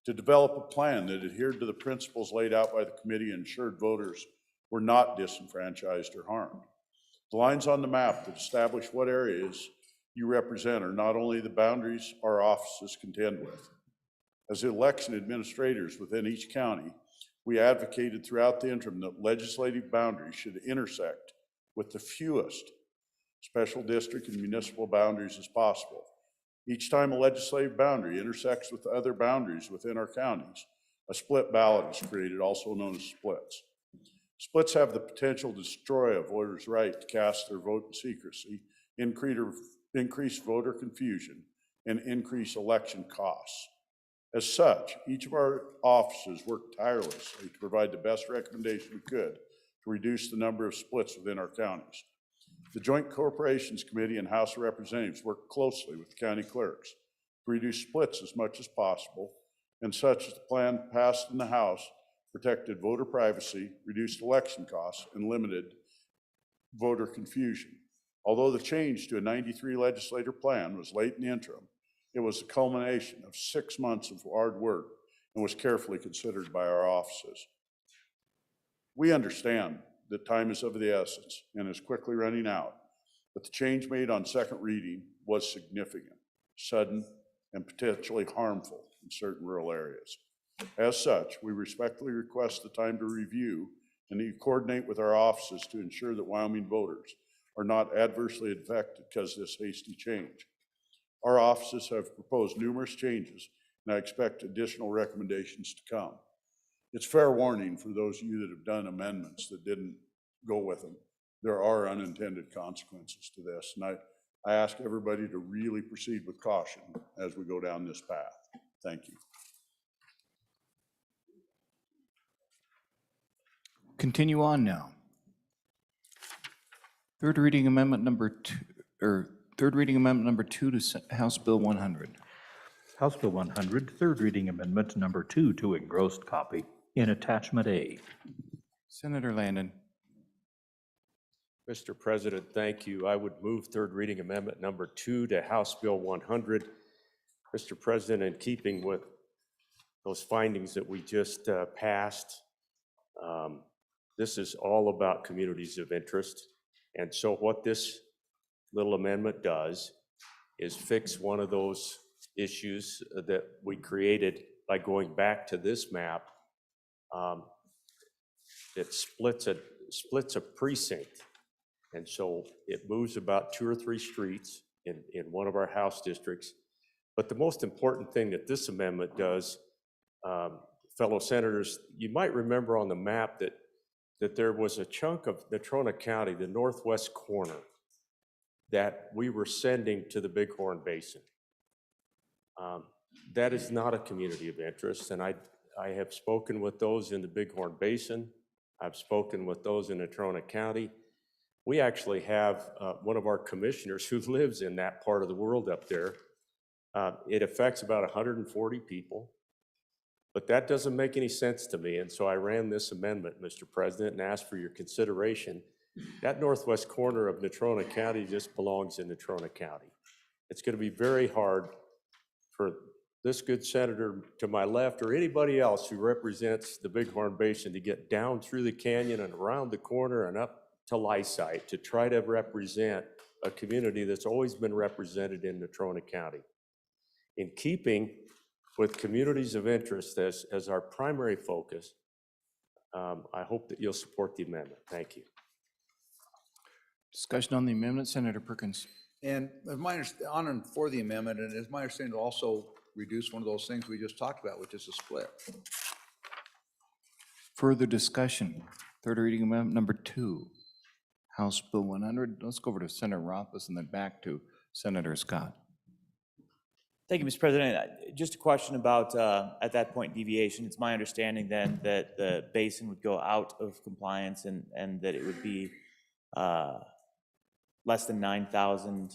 to develop a plan that adhered to the principles laid out by the committee and ensured voters were not disenfranchised or harmed. The lines on the map that establish what areas you represent are not only the boundaries our offices contend with. As election administrators within each county, we advocated throughout the interim that legislative boundaries should intersect with the fewest special district and municipal boundaries as possible. Each time a legislative boundary intersects with other boundaries within our counties, a split ballot is created, also known as splits. Splits have the potential to destroy a voter's right to cast their vote in secrecy, increase voter confusion, and increase election costs. As such, each of our offices worked tirelessly to provide the best recommendation we could to reduce the number of splits within our counties. The Joint Corporations Committee and House of Representatives worked closely with the county clerks to reduce splits as much as possible, and such as the plan passed in the House protected voter privacy, reduced election costs, and limited voter confusion. Although the change to a 93 legislator plan was late in the interim, it was the culmination of 6 months of hard work and was carefully considered by our offices. We understand that time is of the essence and is quickly running out, but the change made on second reading was significant, sudden, and potentially harmful in certain rural areas. As such, we respectfully request the time to review and to coordinate with our offices to ensure that Wyoming voters are not adversely affected because of this hasty change. Our offices have proposed numerous changes, and I expect additional recommendations to come. It's fair warning for those of you that have done amendments that didn't go with them. There are unintended consequences to this, and I ask everybody to really proceed with caution as we go down this path. Thank you. Continue on now. Third reading amendment number 2 to House Bill 100. House Bill 100, third reading amendment number 2 to engrossed copy in attachment A. Senator Landon. Mr. President, thank you. I would move third reading amendment number 2 to House Bill 100. Mr. President, in keeping with those findings that we just passed, this is all about communities of interest. And so what this little amendment does is fix one of those issues that we created by going back to this map that splits a precinct. And so it moves about 2 or 3 streets in one of our House districts. But the most important thing that this amendment does fellow senators, you might remember on the map that there was a chunk of Natrona County, the northwest corner, that we were sending to the Bighorn Basin. That is not a community of interest, and I have spoken with those in the Bighorn Basin. I've spoken with those in Natrona County. We actually have one of our commissioners who lives in that part of the world up there. It affects about 140 people, but that doesn't make any sense to me, and so I ran this amendment, Mr. President, and asked for your consideration. That northwest corner of Natrona County just belongs in Natrona County. It's going to be very hard for this good senator to my left or anybody else who represents the Bighorn Basin to get down through the canyon and around the corner and up to Lysite to try to represent a community that's always been represented in Natrona County. In keeping with communities of interest as our primary focus, I hope that you'll support the amendment. Thank you. Discussion on the amendment, Senator Perkins. And as my honor for the amendment, and it's my understanding to also reduce one of those things we just talked about, which is a split. Further discussion. Third reading amendment number 2, House Bill 100. Let's go over to Senator Rompus and then back to Senator Scott. Thank you, Mr. President. Just a question about, at that point, deviation. It's my understanding then that the basin would go out of compliance and that it would be less than 9,000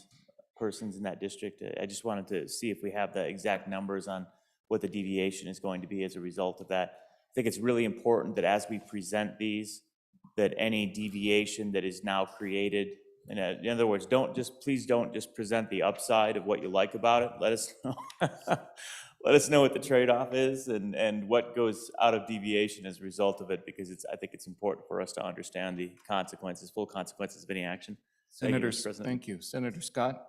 persons in that district. I just wanted to see if we have the exact numbers on what the deviation is going to be as a result of that. I think it's really important that as we present these, that any deviation that is now created, in other words, please don't just present the upside of what you like about it. Let us know, let us know what the trade-off is and what goes out of deviation as a result of it, because I think it's important for us to understand the consequences, full consequences of any action. Senator, thank you. Senator Scott?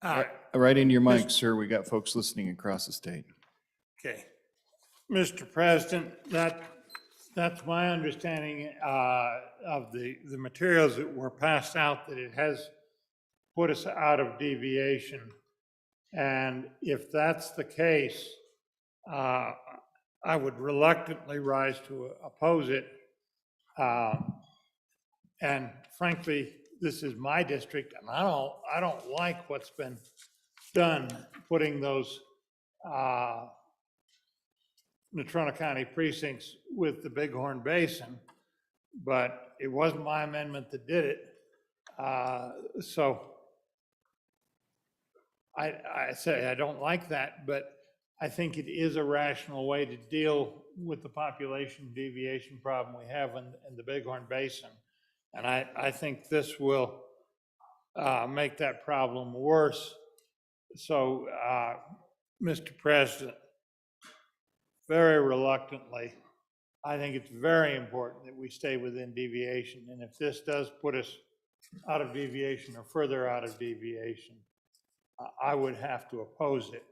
Right into your mic, sir. We got folks listening across the state. Okay. Mr. President, that's my understanding of the materials that were passed out, that it has put us out of deviation. And if that's the case, I would reluctantly rise to oppose it. And frankly, this is my district, and I don't like what's been done, putting those Natrona County precincts with the Bighorn Basin, but it wasn't my amendment that did it. So I say I don't like that, but I think it is a rational way to deal with the population deviation problem we have in the Bighorn Basin. And I think this will make that problem worse. So, Mr. President, very reluctantly, I think it's very important that we stay within deviation. And if this does put us out of deviation or further out of deviation, I would have to oppose it.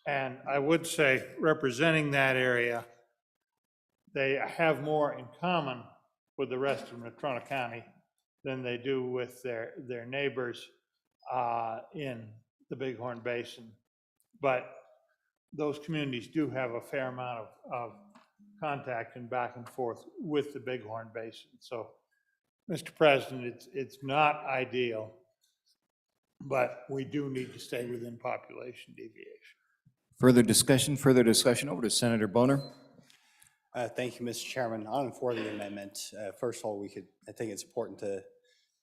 And I would say, representing that area, they have more in common with the rest of Natrona County than they do with their neighbors in the Bighorn Basin. But those communities do have a fair amount of contact and back and forth with the Bighorn Basin. So, Mr. President, it's not ideal, but we do need to stay within population deviation. Further discussion, over to Senator Boner. Thank you, Mr. Chairman. On and for the amendment, first of all, I think it's important to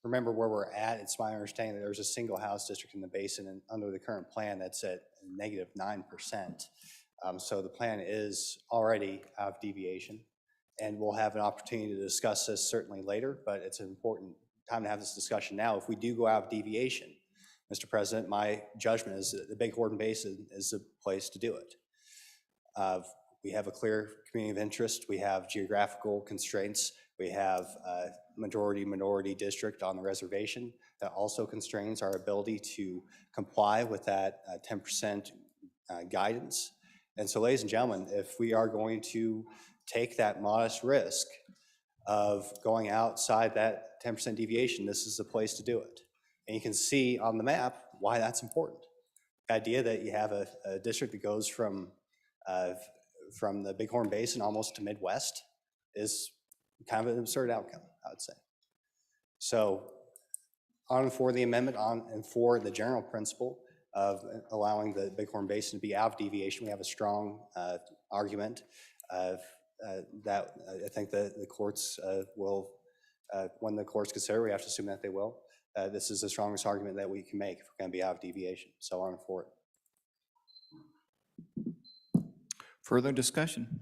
remember where we're at. It's my understanding that there's a single house district in the basin, and under the current plan, that's at -9%. So the plan is already out of deviation, and we'll have an opportunity to discuss this certainly later, but it's an important time to have this discussion now. If we do go out of deviation, Mr. President, my judgment is that the Bighorn Basin is the place to do it. We have a clear community of interest. We have geographical constraints. We have a majority-minority district on the reservation that also constrains our ability to comply with that 10% guidance. And so, ladies and gentlemen, if we are going to take that modest risk of going outside that 10% deviation, this is the place to do it. And you can see on the map why that's important. The idea that you have a district that goes from the Bighorn Basin almost to Midwest is kind of an absurd outcome, I would say. So on and for the amendment, on and for the general principle of allowing the Bighorn Basin to be out of deviation. We have a strong argument that I think the courts will, when the courts consider, we have to assume that they will. This is the strongest argument that we can make if we're going to be out of deviation. So on and for it. Further discussion?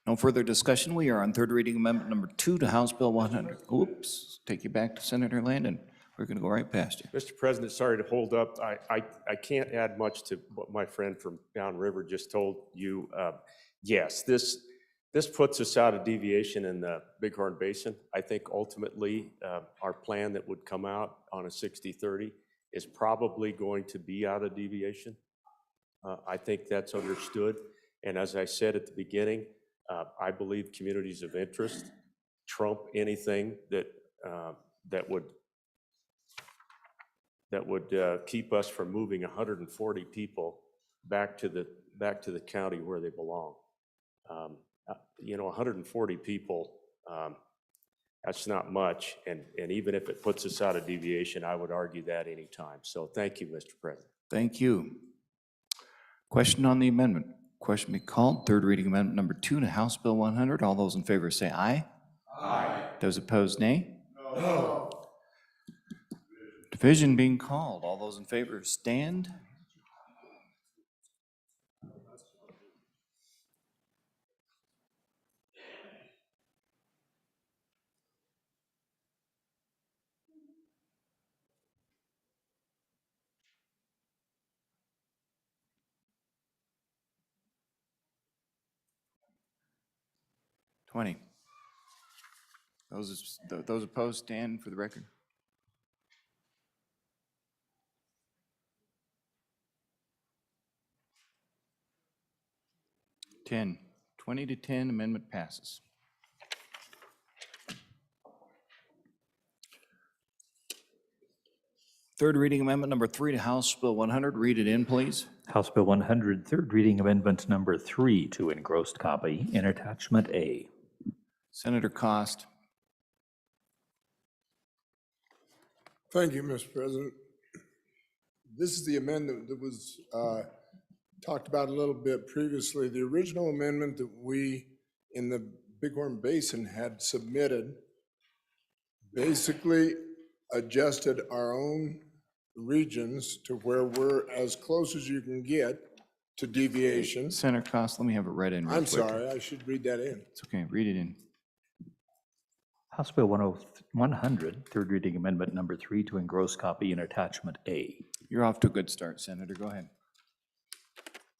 No further discussion. We are on third reading amendment number 2 to House Bill 100. Oops, take you back to Senator Landon. We're going to go right past you. Mr. President, sorry to hold up. I can't add much to what my friend from downriver just told you. Yes, this puts us out of deviation in the Bighorn Basin. I think ultimately our plan that would come out on a 60-30 is probably going to be out of deviation. I think that's understood. And as I said at the beginning, I believe communities of interest trump anything that would keep us from moving 140 people back to the county where they belong. 140 people, that's not much, and even if it puts us out of deviation, I would argue that any time. So thank you, Mr. President. Thank you. Question on the amendment. Question be called. Third reading amendment number 2 to House Bill 100. All those in favor say aye. Aye. Those opposed, nay. No. Division being called. All those in favor stand. Twenty. Those opposed stand for the record. 10. 20 to 10, amendment passes. Third reading amendment number 3 to House Bill 100. Read it in, please. House Bill 100, third reading amendment number 3 to engrossed copy in attachment A. Senator Cost. Thank you, Mr. President. This is the amendment that was talked about a little bit previously. The original amendment that we in the Bighorn Basin had submitted basically adjusted our own regions to where we're as close as you can get to deviation. Senator Cost, let me have it read in real I'm quick. sorry, I should read that in. It's okay, read it in. House Bill 100, third reading amendment number 3 to engross copy in attachment A. You're off to a good start, Senator. Go ahead.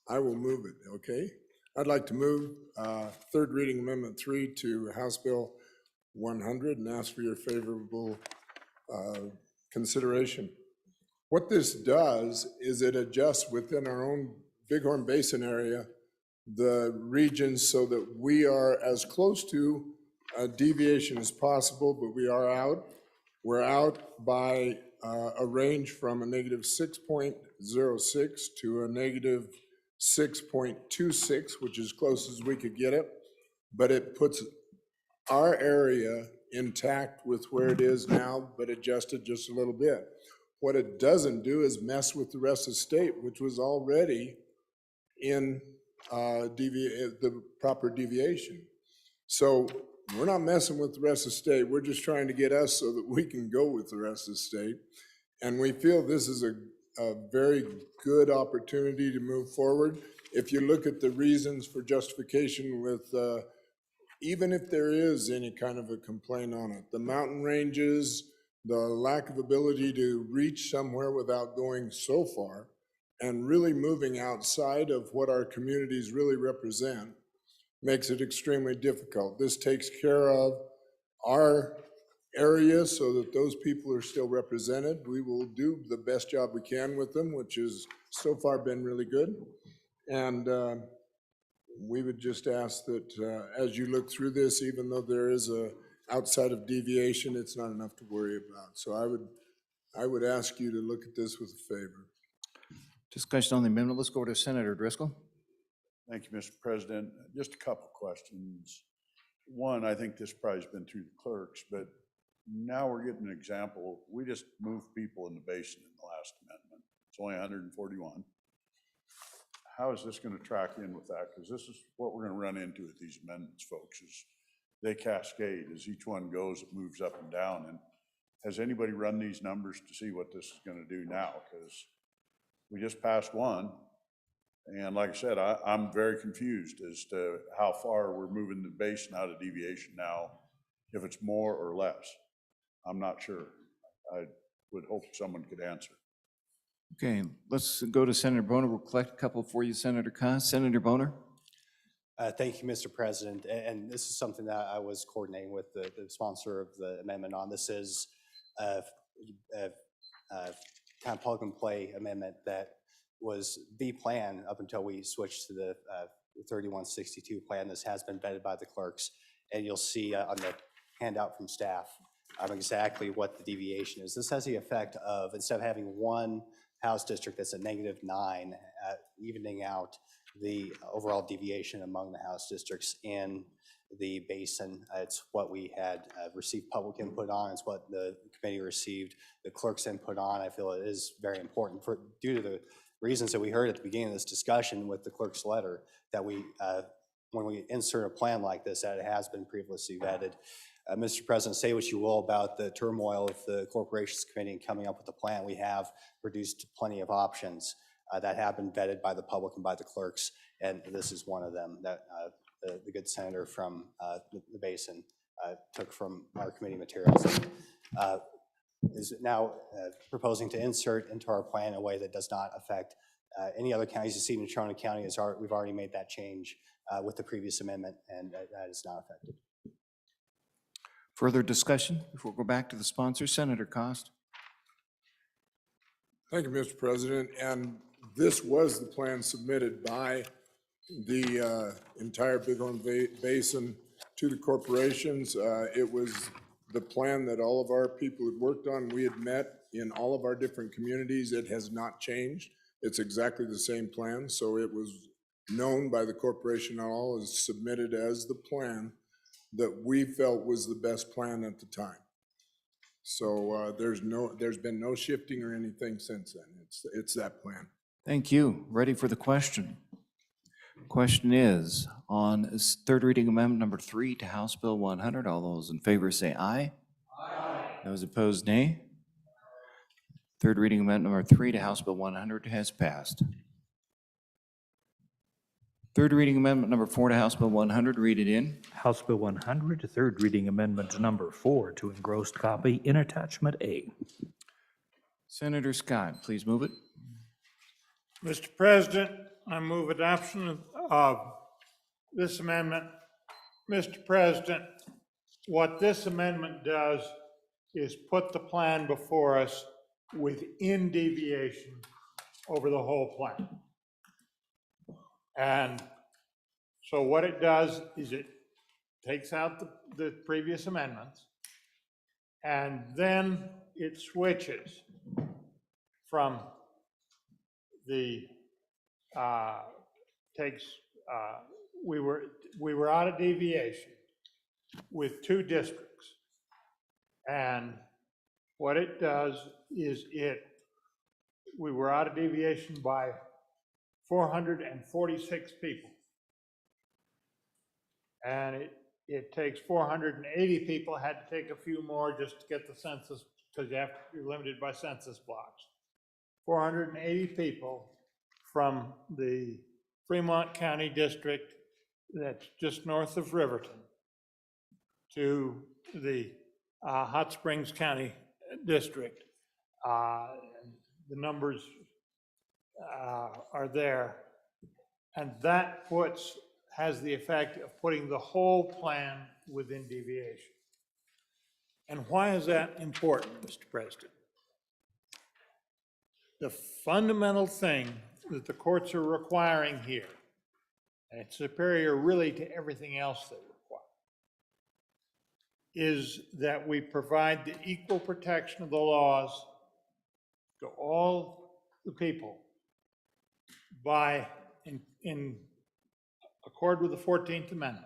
I will move it, okay? I'd like to move third reading amendment 3 to House Bill 100 and ask for your favorable consideration. What this does is it adjusts within our own Bighorn Basin area the regions so that we are as close to a deviation as possible, but we are out. We're out by a range from a negative 6.06 to a negative 6.26, which is as close as we could get it, but it puts our area intact with where it is now, but adjusted just a little bit. What it doesn't do is mess with the rest of the state, which was already in the proper deviation. So we're not messing with the rest of the state. We're just trying to get us so that we can go with the rest of the state. And we feel this is a very good opportunity to move forward. If you look at the reasons for justification with, even if there is any kind of a complaint on it, the mountain ranges, the lack of ability to reach somewhere without going so far, and really moving outside of what our communities really represent, makes it extremely difficult. This takes care of our area so that those people are still represented. We will do the best job we can with them, which has so far been really good. And we would just ask that as you look through this, even though there is a outside of deviation, it's not enough to worry about. So I would ask you to look at this with a favor. Discussion on the amendment. Let's go to Senator Driscoll. Thank you, Mr. President. Just a couple questions. One, I think this probably has been through the clerks, but now we're getting an example. We just moved people in the basin in the last amendment. It's only 141. How is this going to track in with that? Because this is what we're going to run into with these amendments, folks, is they cascade. As each one goes, it moves up and down. And has anybody run these numbers to see what this is going to do now? Because we just passed one. And like I said, I'm very confused as to how far we're moving the basin out of deviation now, if it's more or less. I'm not sure. I would hope someone could answer. Okay, let's go to Senator Boner. We'll collect a couple for you, Senator Koss. Senator Boner. Thank you, Mr. President. And this is something that I was coordinating with the sponsor of the amendment on. This is a kind of plug and play amendment that was the plan up until we switched to the 3162 plan. This has been vetted by the clerks, and you'll see on the handout from staff exactly what the deviation is. This has the effect of, instead of having one House district that's a -9, evening out the overall deviation among the House districts in the basin. It's what we had received public input on. It's what the committee received the clerk's input on. I feel it is very important due to the reasons that we heard at the beginning of this discussion with the clerk's letter, that we, when we insert a plan like this, that it has been previously vetted. Mr. President, say what you will about the turmoil of the Corporations Committee and coming up with a plan. We have produced plenty of options that have been vetted by the public and by the clerks, and this is one of them that the good senator from the basin took from our committee materials. Is now proposing to insert into our plan in a way that does not affect any other counties. You see in Natrona County, we've already made that change with the previous amendment, and that is not affected. Further discussion before we go back to the sponsor. Senator Cost. Thank you, Mr. President. And this was the plan submitted by the entire Bighorn Basin to the corporations. It was the plan that all of our people had worked on. We had met in all of our different communities. It has not changed. It's exactly the same plan. So it was known by the corporation all as submitted as the plan that we felt was the best plan at the time. So there's been no shifting or anything since then. It's that plan. Thank you. Ready for the question. Question is on third reading amendment number 3 to House Bill 100. All those in favor say aye. Aye. Those opposed, nay. Third reading amendment number 3 to House Bill 100 has passed. Third reading amendment number 4 to House Bill 100. Read it in. House Bill 100, third reading amendment number 4 to engrossed copy in attachment A. Senator Scott, please move it. Mr. President, I move adoption of this amendment. Mr. President, what this amendment does is put the plan before us within deviation over the whole plan. And so what it does is it takes out the previous amendments, and then it switches from the we were out of deviation with 2 districts, and what it does is we were out of deviation by 446 people, and it takes 480 people. Had to take a few more just to get the census, because you're limited by census blocks. 480 people from the Fremont County District that's just north of Riverton to the Hot Springs County District. The numbers are there, and that has the effect of putting the whole plan within deviation. And why is that important, Mr. President? The fundamental thing that the courts are requiring here, and it's superior really to everything else they require, is that we provide the equal protection of the laws to all the people by, in accord with the 14th Amendment,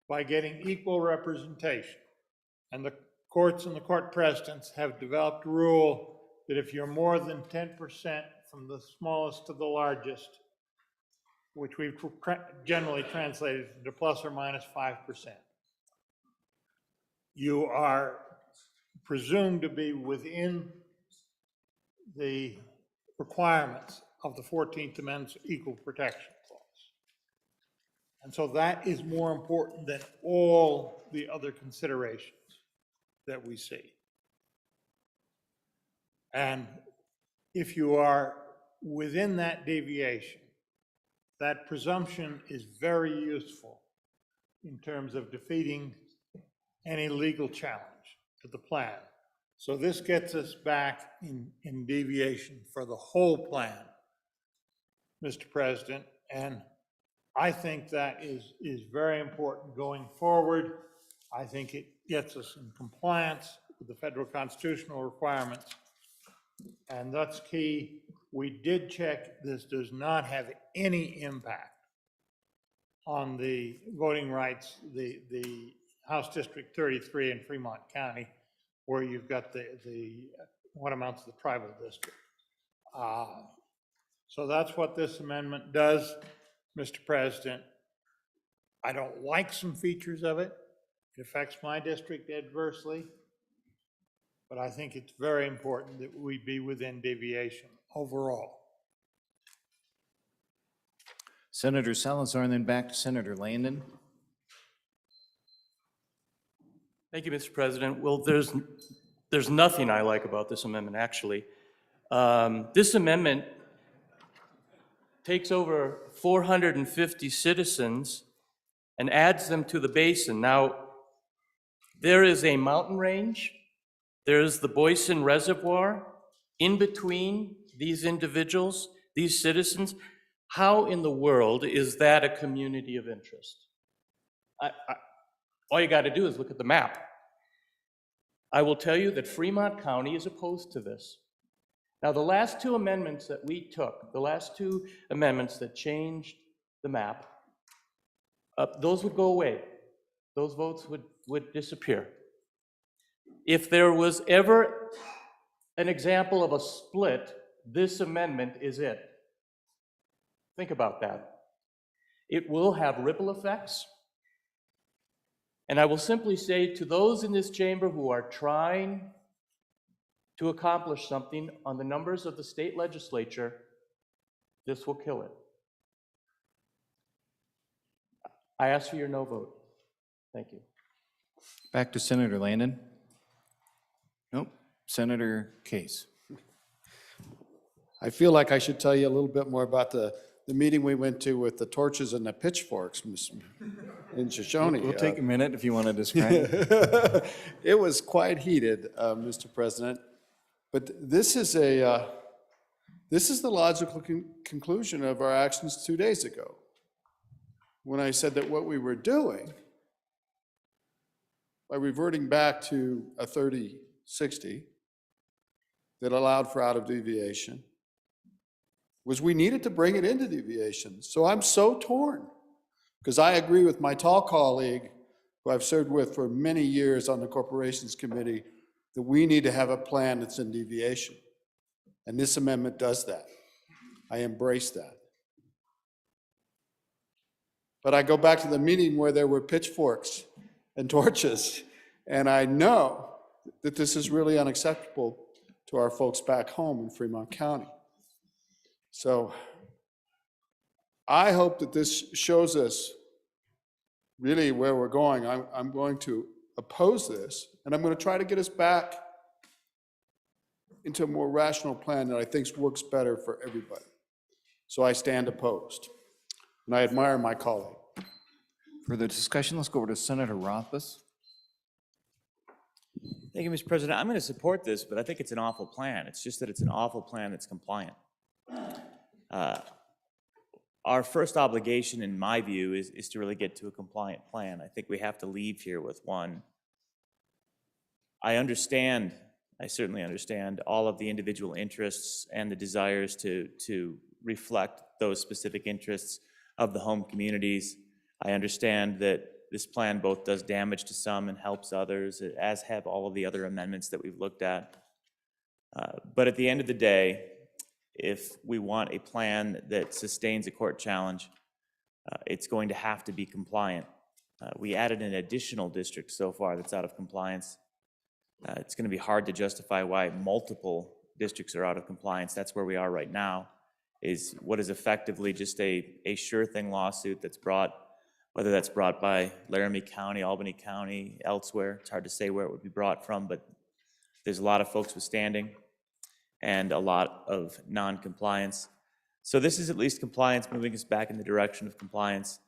by getting equal representation. And the courts and the court presidents have developed a rule that if you're more than 10% from the smallest to the largest, which we've generally translated to plus or minus 5%, you are presumed to be within the requirements of the 14th Amendment's Equal Protection Clause. And so that is more important than all the other considerations that we see. And if you are within that deviation, that presumption is very useful in terms of defeating any legal challenge to the plan. So this gets us back in deviation for the whole plan, Mr. President, and I think that is very important going forward. I think it gets us in compliance with the federal constitutional requirements, and that's key. We did check, this does not have any impact on the voting rights, the House District 33 in Fremont County, where you've got the what amounts to the tribal district. So that's what this amendment does, Mr. President. I don't like some features of it. It affects my district adversely, but I think it's very important that we be within deviation overall. Senator Salazar, and then back to Senator Landon. Thank you, Mr. President. Well, there's nothing I like about this amendment, actually. This amendment takes over 450 citizens and adds them to the basin. Now, there is a mountain range, there's the Boysen Reservoir. In between these individuals, these citizens, how in the world is that a community of interest? All you got to do is look at the map. I will tell you that Fremont County is opposed to this. Now, the last two amendments that we took, the last two amendments that changed the map, those would go away. Those votes would disappear. If there was ever an example of a split, this amendment is it. Think about that. It will have ripple effects. And I will simply say to those in this chamber who are trying to accomplish something on the numbers of the state legislature, this will kill it. I ask for your no vote. Thank you. Back to Senator Landon. Nope. Senator Case. I feel like I should tell you a little bit more about the meeting we went to with the torches and the pitchforks in Shoshone. We'll take a minute if you want to describe. It was quite heated, Mr. President. But this is the logical conclusion of our actions 2 days ago, when I said that what we were doing, by reverting back to a 30-60 that allowed for out of deviation, was we needed to bring it into deviation. So I'm so torn, because I agree with my tall colleague, who I've served with for many years on the Corporations Committee, that we need to have a plan that's in deviation. And this amendment does that. I embrace that. But I go back to the meeting where there were pitchforks and torches, and I know that this is really unacceptable to our folks back home in Fremont County. So I hope that this shows us really where we're going. I'm going to oppose this, and I'm going to try to get us back into a more rational plan that I think works better for everybody. So I stand opposed, and I admire my colleague. For the discussion, let's go over to Senator Rothfuss. Thank you, Mr. President. I'm going to support this, but I think it's an awful plan. It's just that it's an awful plan that's compliant. Our first obligation, in my view, is to really get to a compliant plan. I think we have to leave here with one. I certainly understand all of the individual interests and the desires to reflect those specific interests of the home communities. I understand that this plan both does damage to some and helps others, as have all of the other amendments that we've looked at. But at the end of the day, if we want a plan that sustains a court challenge, it's going to have to be compliant. We added an additional district so far that's out of compliance. It's going to be hard to justify why multiple districts are out of compliance. That's where we are right now, is what is effectively just a sure thing lawsuit that's brought, whether that's brought by Laramie County, Albany County, elsewhere. It's hard to say where it would be brought from, but there's a lot of folks with standing and a lot of non-compliance. So this is at least compliance, moving us back in the direction of compliance.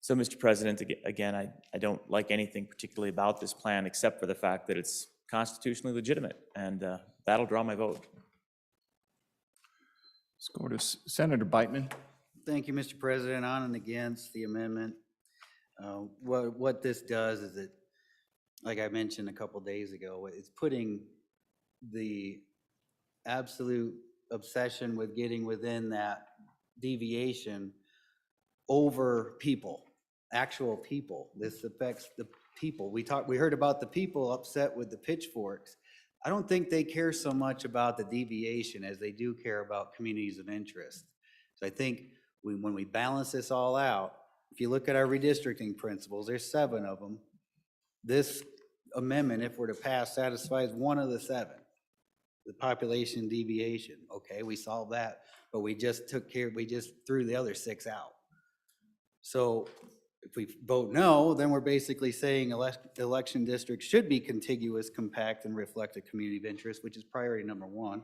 So, Mr. President, again, I don't like anything particularly about this plan except for the fact that it's constitutionally legitimate, and that'll draw my vote. Let's go to Senator Beitman. Thank you, Mr. President. On and against the amendment. What this does is it, like I mentioned a couple days ago, it's putting the absolute obsession with getting within that deviation over people, actual people. This affects the people. We heard about the people upset with the pitchforks. I don't think they care so much about the deviation as they do care about communities of interest. So I think when we balance this all out, if you look at our redistricting principles, there's 7 of them. This amendment, if we're to pass, satisfies 1 of the 7. The population deviation. Okay, we solved that, but we just threw the other 6 out. So if we vote no, then we're basically saying election districts should be contiguous, compact, and reflect a community of interest, which is priority number 1.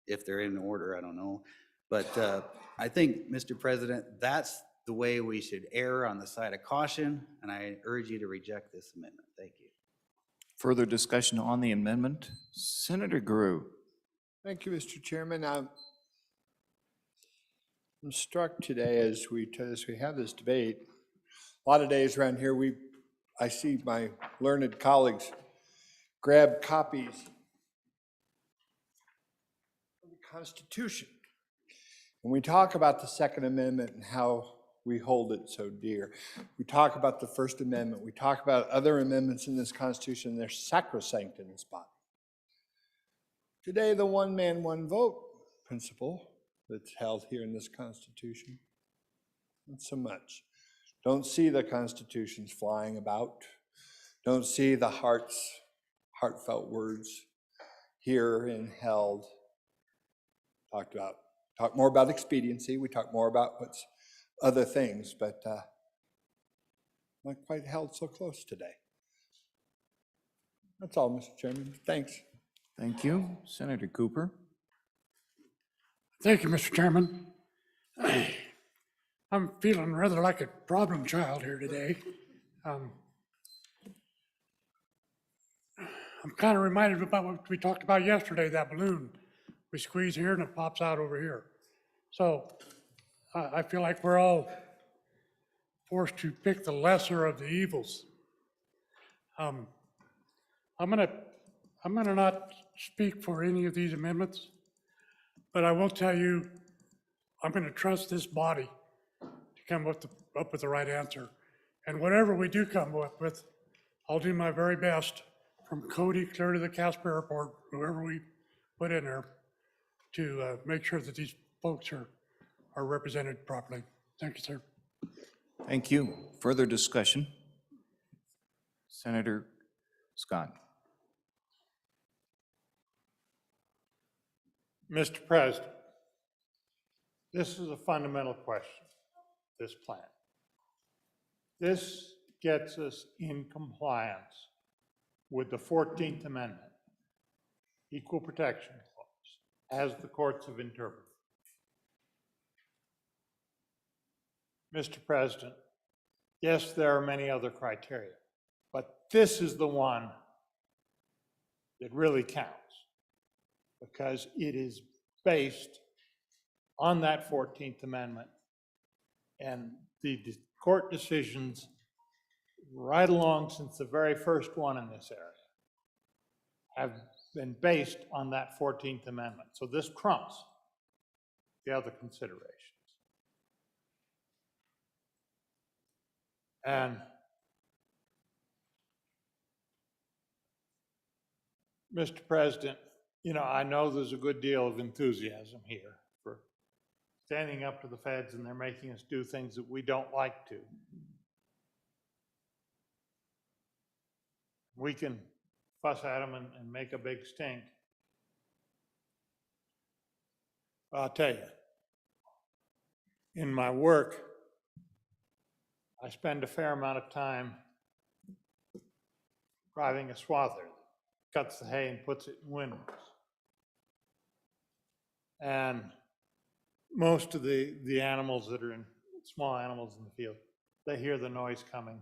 If they're in order, I don't know. But I think, Mr. President, that's the way we should err on the side of caution, and I urge you to reject this amendment. Thank you. Further discussion on the amendment? Senator Grew. Thank you, Mr. Chairman. I'm struck today as we have this debate. A lot of days around here, I see my learned colleagues grab copies of the Constitution. When we talk about the Second Amendment and how we hold it so dear, we talk about the First Amendment, we talk about other amendments in this Constitution, and they're sacrosanct in this body. Today, the one man, one vote principle that's held here in this Constitution, not so much. Don't see the constitutions flying about. Don't see the heartfelt words here and held. Talk more about expediency. We talk more about what's other things, but not quite held so close today. That's all, Mr. Chairman. Thanks. Thank you. Senator Cooper. Thank you, Mr. Chairman. I'm feeling rather like a problem child here today. I'm kind of reminded about what we talked about yesterday, that balloon. We squeeze here and it pops out over here. So I feel like we're all forced to pick the lesser of the evils. I'm gonna not speak for any of these amendments, but I will tell you, I'm gonna trust this body to come up with the right answer. And whatever we do come up with, I'll do my very best, from Cody clear to the Casper Airport, whoever we put in there, to make sure that these folks are represented properly. Thank you, sir. Thank you. Further discussion? Senator Scott. Mr. President, this is a fundamental question, this plan. This gets us in compliance with the 14th Amendment, Equal Protection Clause, as the courts have interpreted. Mr. President, yes, there are many other criteria, but this is the one that really counts, because it is based on that 14th Amendment, and the court decisions right along since the very first one in this area have been based on that 14th Amendment. So this trumps the other considerations. And Mr. President, you know, I know there's a good deal of enthusiasm here for standing up to the feds, and they're making us do things that we don't like to. We can fuss at them and make a big stink. I'll tell you, in my work, I spend a fair amount of time driving a swather that cuts the hay and puts it in windrows. And most of the animals that are in, small animals in the field, they hear the noise coming.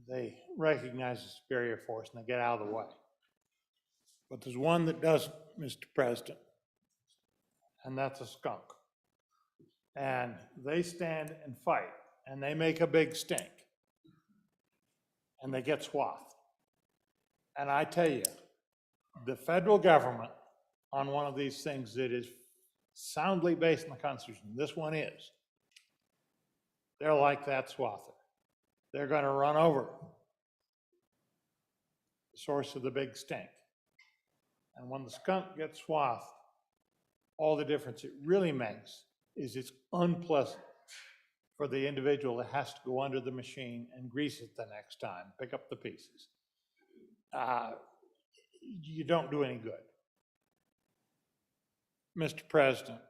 They recognize the superior force and they get out of the way. But there's one that doesn't, Mr. President, and that's a skunk. And they stand and fight, and they make a big stink, and they get swathed. And I tell you, the federal government on one of these things that is soundly based on the Constitution, this one is, they're like that swather. They're going to run over the source of the big stink. And when the skunk gets swathed, all the difference it really makes is it's unpleasant for the individual that has to go under the machine and grease it the next time, pick up the pieces. You don't do any good. Mr. President,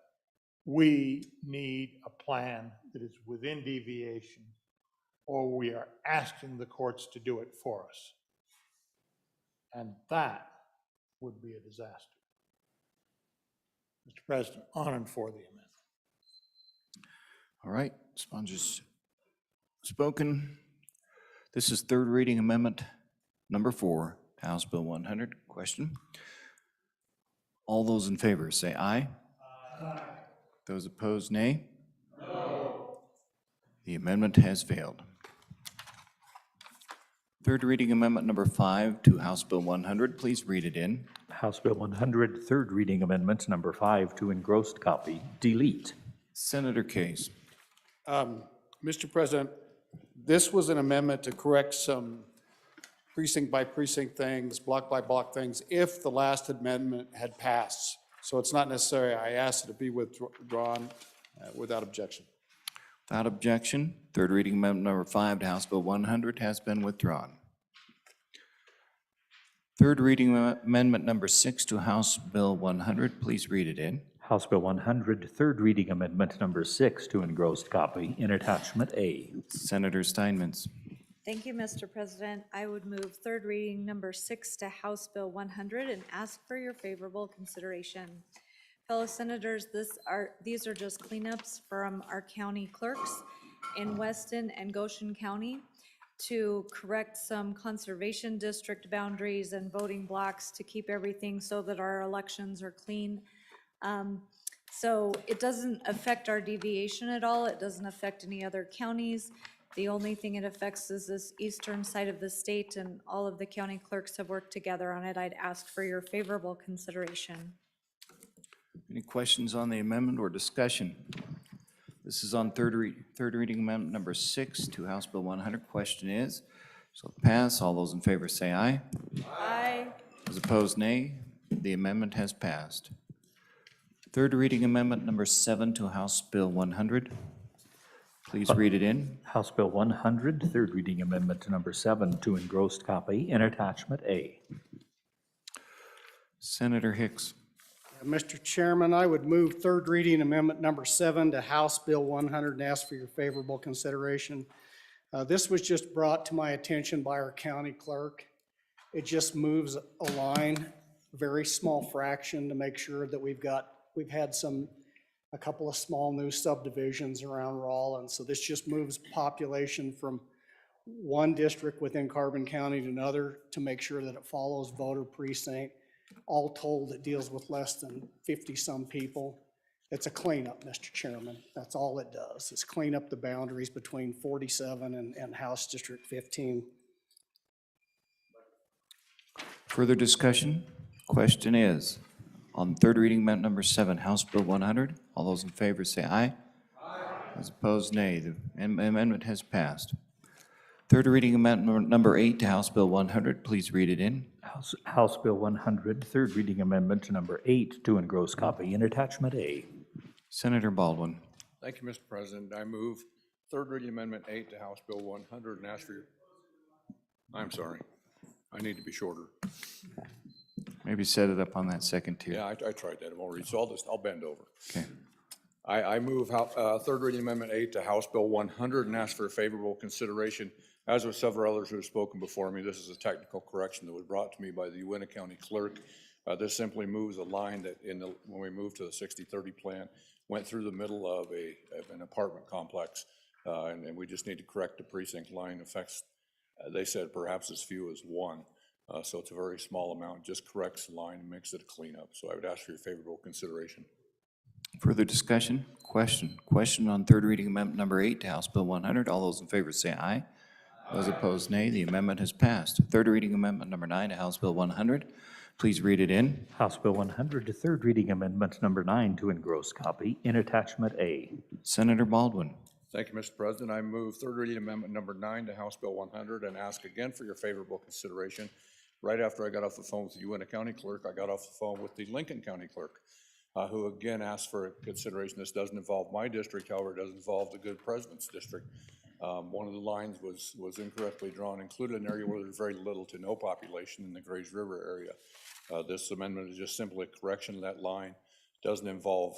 we need a plan that is within deviation, or we are asking the courts to do it for us. And that would be a disaster. Mr. President, on and for the amendment. All right, Sponge's spoken. This is third reading amendment number 4, House Bill 100. Question. All those in favor say aye. Aye. Those opposed, nay. No. The amendment has failed. Third reading amendment number 5 to House Bill 100. Please read it in. House Bill 100, third reading amendment number 5 to engrossed copy, delete. Senator Case. Mr. President, this was an amendment to correct some precinct by precinct things, block by block things, if the last amendment had passed. So it's not necessary. I asked it to be withdrawn without objection. Without objection, third reading amendment number 5 to House Bill 100 has been withdrawn. Third reading amendment number 6 to House Bill 100. Please read it in. House Bill 100, third reading amendment number 6 to engrossed copy in attachment A. Senator Steinmetz. Thank you, Mr. President. I would move third reading number 6 to House Bill 100 and ask for your favorable consideration. Fellow senators, these are just cleanups from our county clerks in Weston and Goshen County to correct some conservation district boundaries and voting blocks to keep everything so that our elections are clean. So it doesn't affect our deviation at all. It doesn't affect any other counties. The only thing it affects is this eastern side of the state, and all of the county clerks have worked together on it. I'd ask for your favorable consideration. Any questions on the amendment or discussion? This is on third reading amendment number 6 to House Bill 100. Question is, shall it pass? All those in favor say aye. Aye. Those opposed, nay. The amendment has passed. Third reading amendment number 7 to House Bill 100. Please read it in. House Bill 100, third reading amendment number 7 to engrossed copy in attachment A. Senator Hicks. Mr. Chairman, I would move third reading amendment number 7 to House Bill 100 and ask for your favorable consideration. This was just brought to my attention by our county clerk. It just moves a line, a very small fraction, to make sure that we've had a couple of small new subdivisions around Rawl, and so this just moves population from one district within Carbon County to another to make sure that it follows voter precinct. All told, it deals with less than 50-some people. It's a cleanup, Mr. Chairman. That's all it does, is clean up the boundaries between 47 and House District 15. Further discussion? Question is, On third reading, amendment number 7, House Bill 100. All those in favor say aye. Those opposed, nay. The amendment has passed. Third reading amendment number 8 to House Bill 100. Please read it in. House Bill 100, third reading amendment number 8 to engross copy in attachment A. Senator Baldwin. Thank you, Mr. President. I move third reading amendment 8 to House Bill 100 and ask for your, I'm sorry, I need to be shorter. Maybe set it up on that second tier. Yeah, I tried that already, so I'll bend over. Okay. I move third reading amendment 8 to House Bill 100 and ask for favorable consideration. As with several others who have spoken before me, this is a technical correction that was brought to me by the Uintah County Clerk. This simply moves a line that when we moved to the 60-30 plan, went through the middle of an apartment complex, and we just need to correct the precinct line. Affects, they said perhaps as few as 1. So it's a very small amount, just corrects the line and makes it a cleanup. So I would ask for your favorable consideration. Further discussion? Question on third reading amendment number 8 to House Bill 100. All those in favor say aye. Those opposed, nay. The amendment has passed. Third reading amendment number 9 to House Bill 100. Please read it in. House Bill 100, third reading amendment number 9 to engross copy in attachment A. Senator Baldwin. Thank you, Mr. President. I move third reading amendment number 9 to House Bill 100 and ask again for your favorable consideration. Right after I got off the phone with the Uintah County Clerk, I got off the phone with the Lincoln County Clerk, who again asked for consideration. This doesn't involve my district, however, it does involve the Good President's district. One of the lines was incorrectly drawn, included an area where there's very little to no population in the Grays River area. This amendment is just simply a correction of that line. Doesn't involve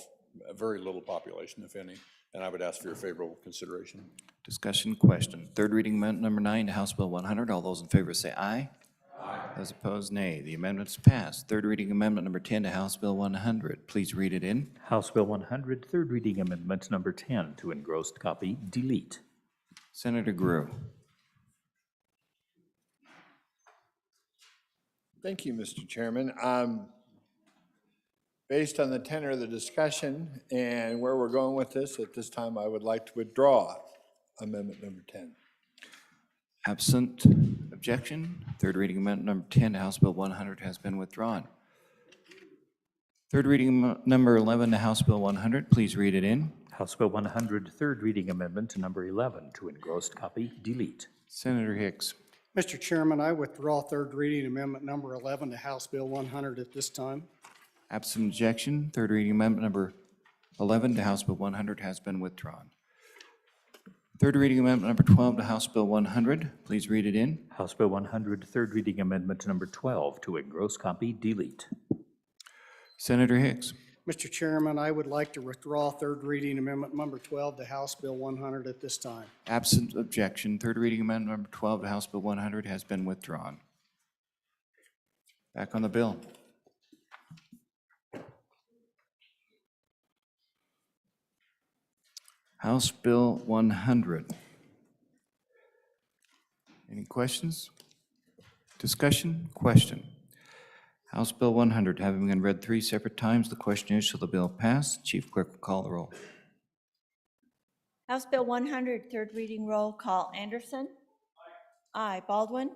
very little population, if any, and I would ask for your favorable consideration. Discussion, question. Third reading amendment number 9 to House Bill 100. All those in favor say aye. Aye. Those opposed, nay. The amendment is passed. Third reading amendment number 10 to House Bill 100. Please read it in. House Bill 100, third reading amendment number 10 to engrossed copy, delete. Senator Grew. Thank you, Mr. Chairman. Based on the tenor of the discussion and where we're going with this, at this time I would like to withdraw amendment number 10. Absent objection, third reading amendment number 10 to House Bill 100 has been withdrawn. Third reading number 11 to House Bill 100. Please read it in. House Bill 100, third reading amendment number 11 to engrossed copy, delete. Senator Hicks. Mr. Chairman, I withdraw third reading amendment number 11 to House Bill 100 at this time. Absent objection, third reading amendment number 11 to House Bill 100 has been withdrawn. Third reading amendment number 12 to House Bill 100. Please read it in. House Bill 100, third reading amendment number 12 to engross copy, delete. Senator Hicks. Mr. Chairman, I would like to withdraw third reading amendment number 12 to House Bill 100 at this time. Absent objection, third reading amendment number 12 to House Bill 100 has been withdrawn. Back on the bill. House Bill 100. Any questions? Discussion? Question. House Bill 100, having been read 3 separate times, the question is, shall the bill pass? Chief Clerk will call the roll. House Bill 100, third reading roll call. Anderson? Aye. Baldwin?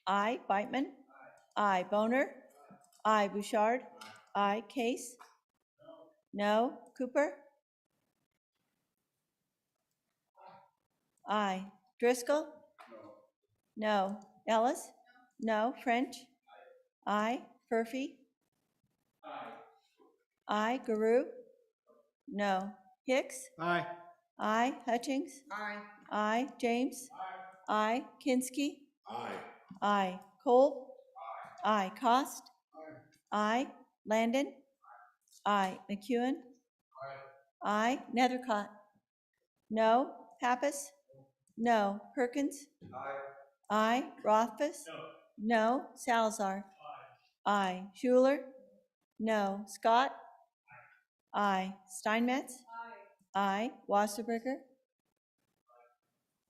Aye. Beitman? Aye. Boner? Aye. Bouchard? Aye. Case? No. Cooper? Aye. Driscoll? No. Ellis? No. French? Aye. Furphy? Aye. Garou? No. Hicks? Aye. Aye. Hutchings? Aye. Aye. James? Aye. Kinski? Aye. Aye. Cole? Aye. Cost? Aye. Landon? Aye. McEwen? Aye. Nethercott? No. Pappas? No. Perkins? Aye. Rothfuss? No. Salazar? Aye. Schuler? No. Scott? Aye. Steinmetz? Aye. Wasserberger?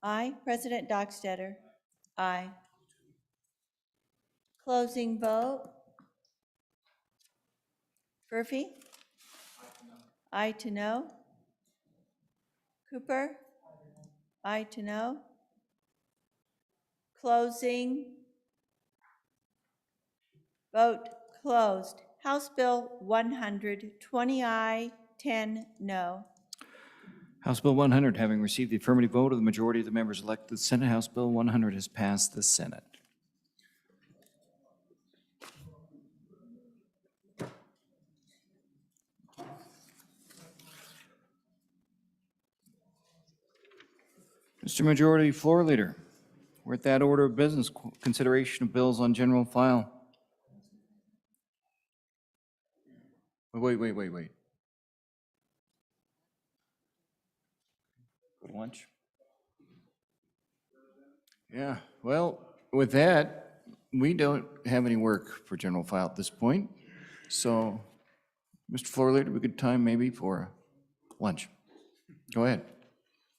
Aye. President Dockstetter? Aye. Closing vote. Furphy? Aye to no. Cooper? Aye to no. Closing. Vote closed. House Bill 100, 20 aye, 10 no. House Bill 100, having received the affirmative vote of the majority of the members elected to the Senate, House Bill 100 has passed the Senate. Mr. Majority Floor Leader, we're at that order of business, consideration of bills on general file. Wait. Go to lunch? Yeah, well, with that, we don't have any work for general file at this point. So, Mr. Floor Leader, we could time maybe for lunch. Go ahead.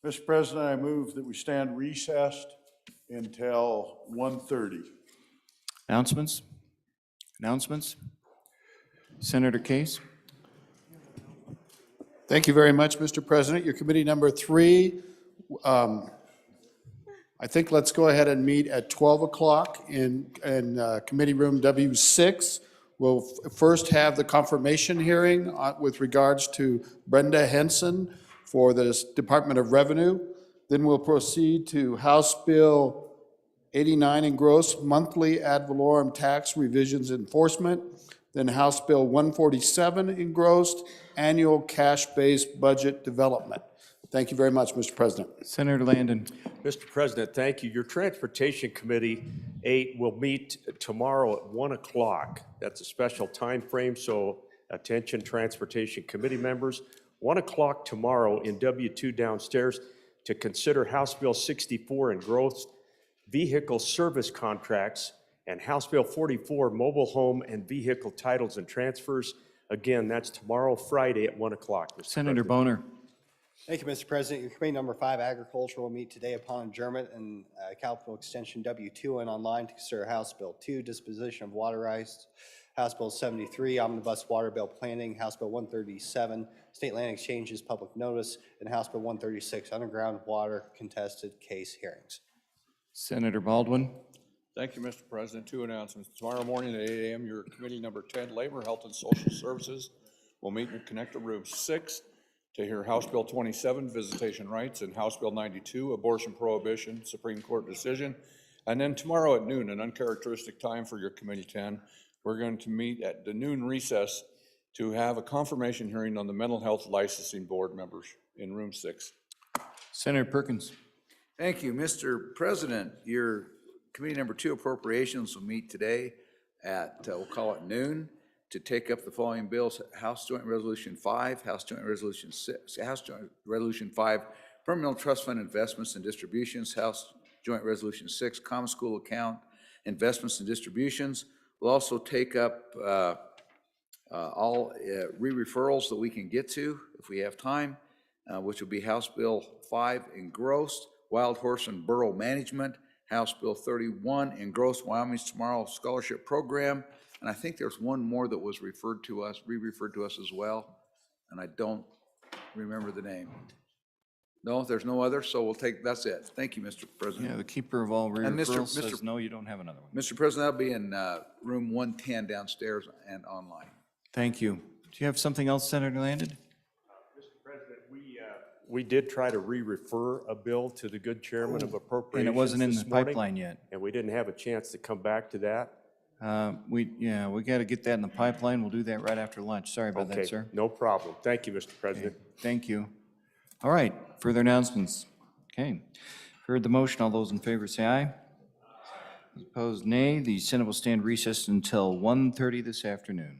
Mr. President, I move that we stand recessed until 1:30. Announcements? Senator Case? Thank you very much, Mr. President. Your committee number 3, I think let's go ahead and meet at 12 o'clock in committee room W6. We'll first have the confirmation hearing with regards to Brenda Henson for the Department of Revenue. Then we'll proceed to House Bill 89 engrossed monthly ad valorem tax revisions enforcement. Then House Bill 147 engrossed annual cash-based budget development. Thank you very much, Mr. President. Senator Landon. Mr. President, thank you. Your Transportation Committee 8 will meet tomorrow at 1 o'clock. That's a special time frame, so attention Transportation Committee members. 1 o'clock tomorrow in W2 downstairs to consider House Bill 64 engrossed vehicle service contracts and House Bill 44 mobile home and vehicle titles and transfers. Again, that's tomorrow, Friday at 1 o'clock. Senator Boner. Thank you, Mr. President. Your committee number 5, Agriculture, will meet today upon adjournment and Capitol Extension W2 and online to consider House Bill 2, disposition of water rights, House Bill 73, omnibus water bill planning, House Bill 137, state land exchanges, public notice, and House Bill 136, underground water contested case hearings. Senator Baldwin. Thank you, Mr. President. 2 announcements. Tomorrow morning at 8 a.m., your committee number 10, Labor, Health, and Social Services, will meet in Connector Room 6 to hear House Bill 27, Visitation Rights, and House Bill 92, Abortion Prohibition, Supreme Court decision. And then tomorrow at noon, an uncharacteristic time for your Committee 10, we're going to meet at the noon recess to have a confirmation hearing on the Mental Health Licensing Board members in Room 6. Senator Perkins. Thank you, Mr. President. Your Committee number 2, Appropriations, will meet today at, we'll call it noon, to take up the following bills: House Joint Resolution 5, House Joint Resolution 6, House Joint Resolution 5, Permanent Trust Fund Investments and Distributions, House Joint Resolution 6, Common School Account Investments and Distributions. We'll also take up all re-referrals that we can get to if we have time, which will be House Bill 5 engrossed, Wild Horse and Burro Management, House Bill 31 engrossed, Wyoming's Tomorrow Scholarship Program, and I think there's one more that was re-referred to us as well, and I don't remember the name. No, there's no other, so we'll take, that's it. Thank you, Mr. President. Yeah, the keeper of all And referrals says, no, you don't have another one. Mr. President, that'll be in room 110 downstairs and online. Thank you. Do you have something else, Senator Landon? Mr. President, we did try to re-refer a bill to the good chairman of Appropriations And it wasn't in this the morning, pipeline yet. and we didn't have a chance to come back to that. We got to get that in the pipeline. We'll do that right after lunch. Sorry about that, sir. No problem. Thank you, Mr. President. Okay, thank you. All right, further announcements. Okay, heard the motion. All those in favor say aye. Opposed, nay. The Senate will stand recessed until 1:30 this afternoon.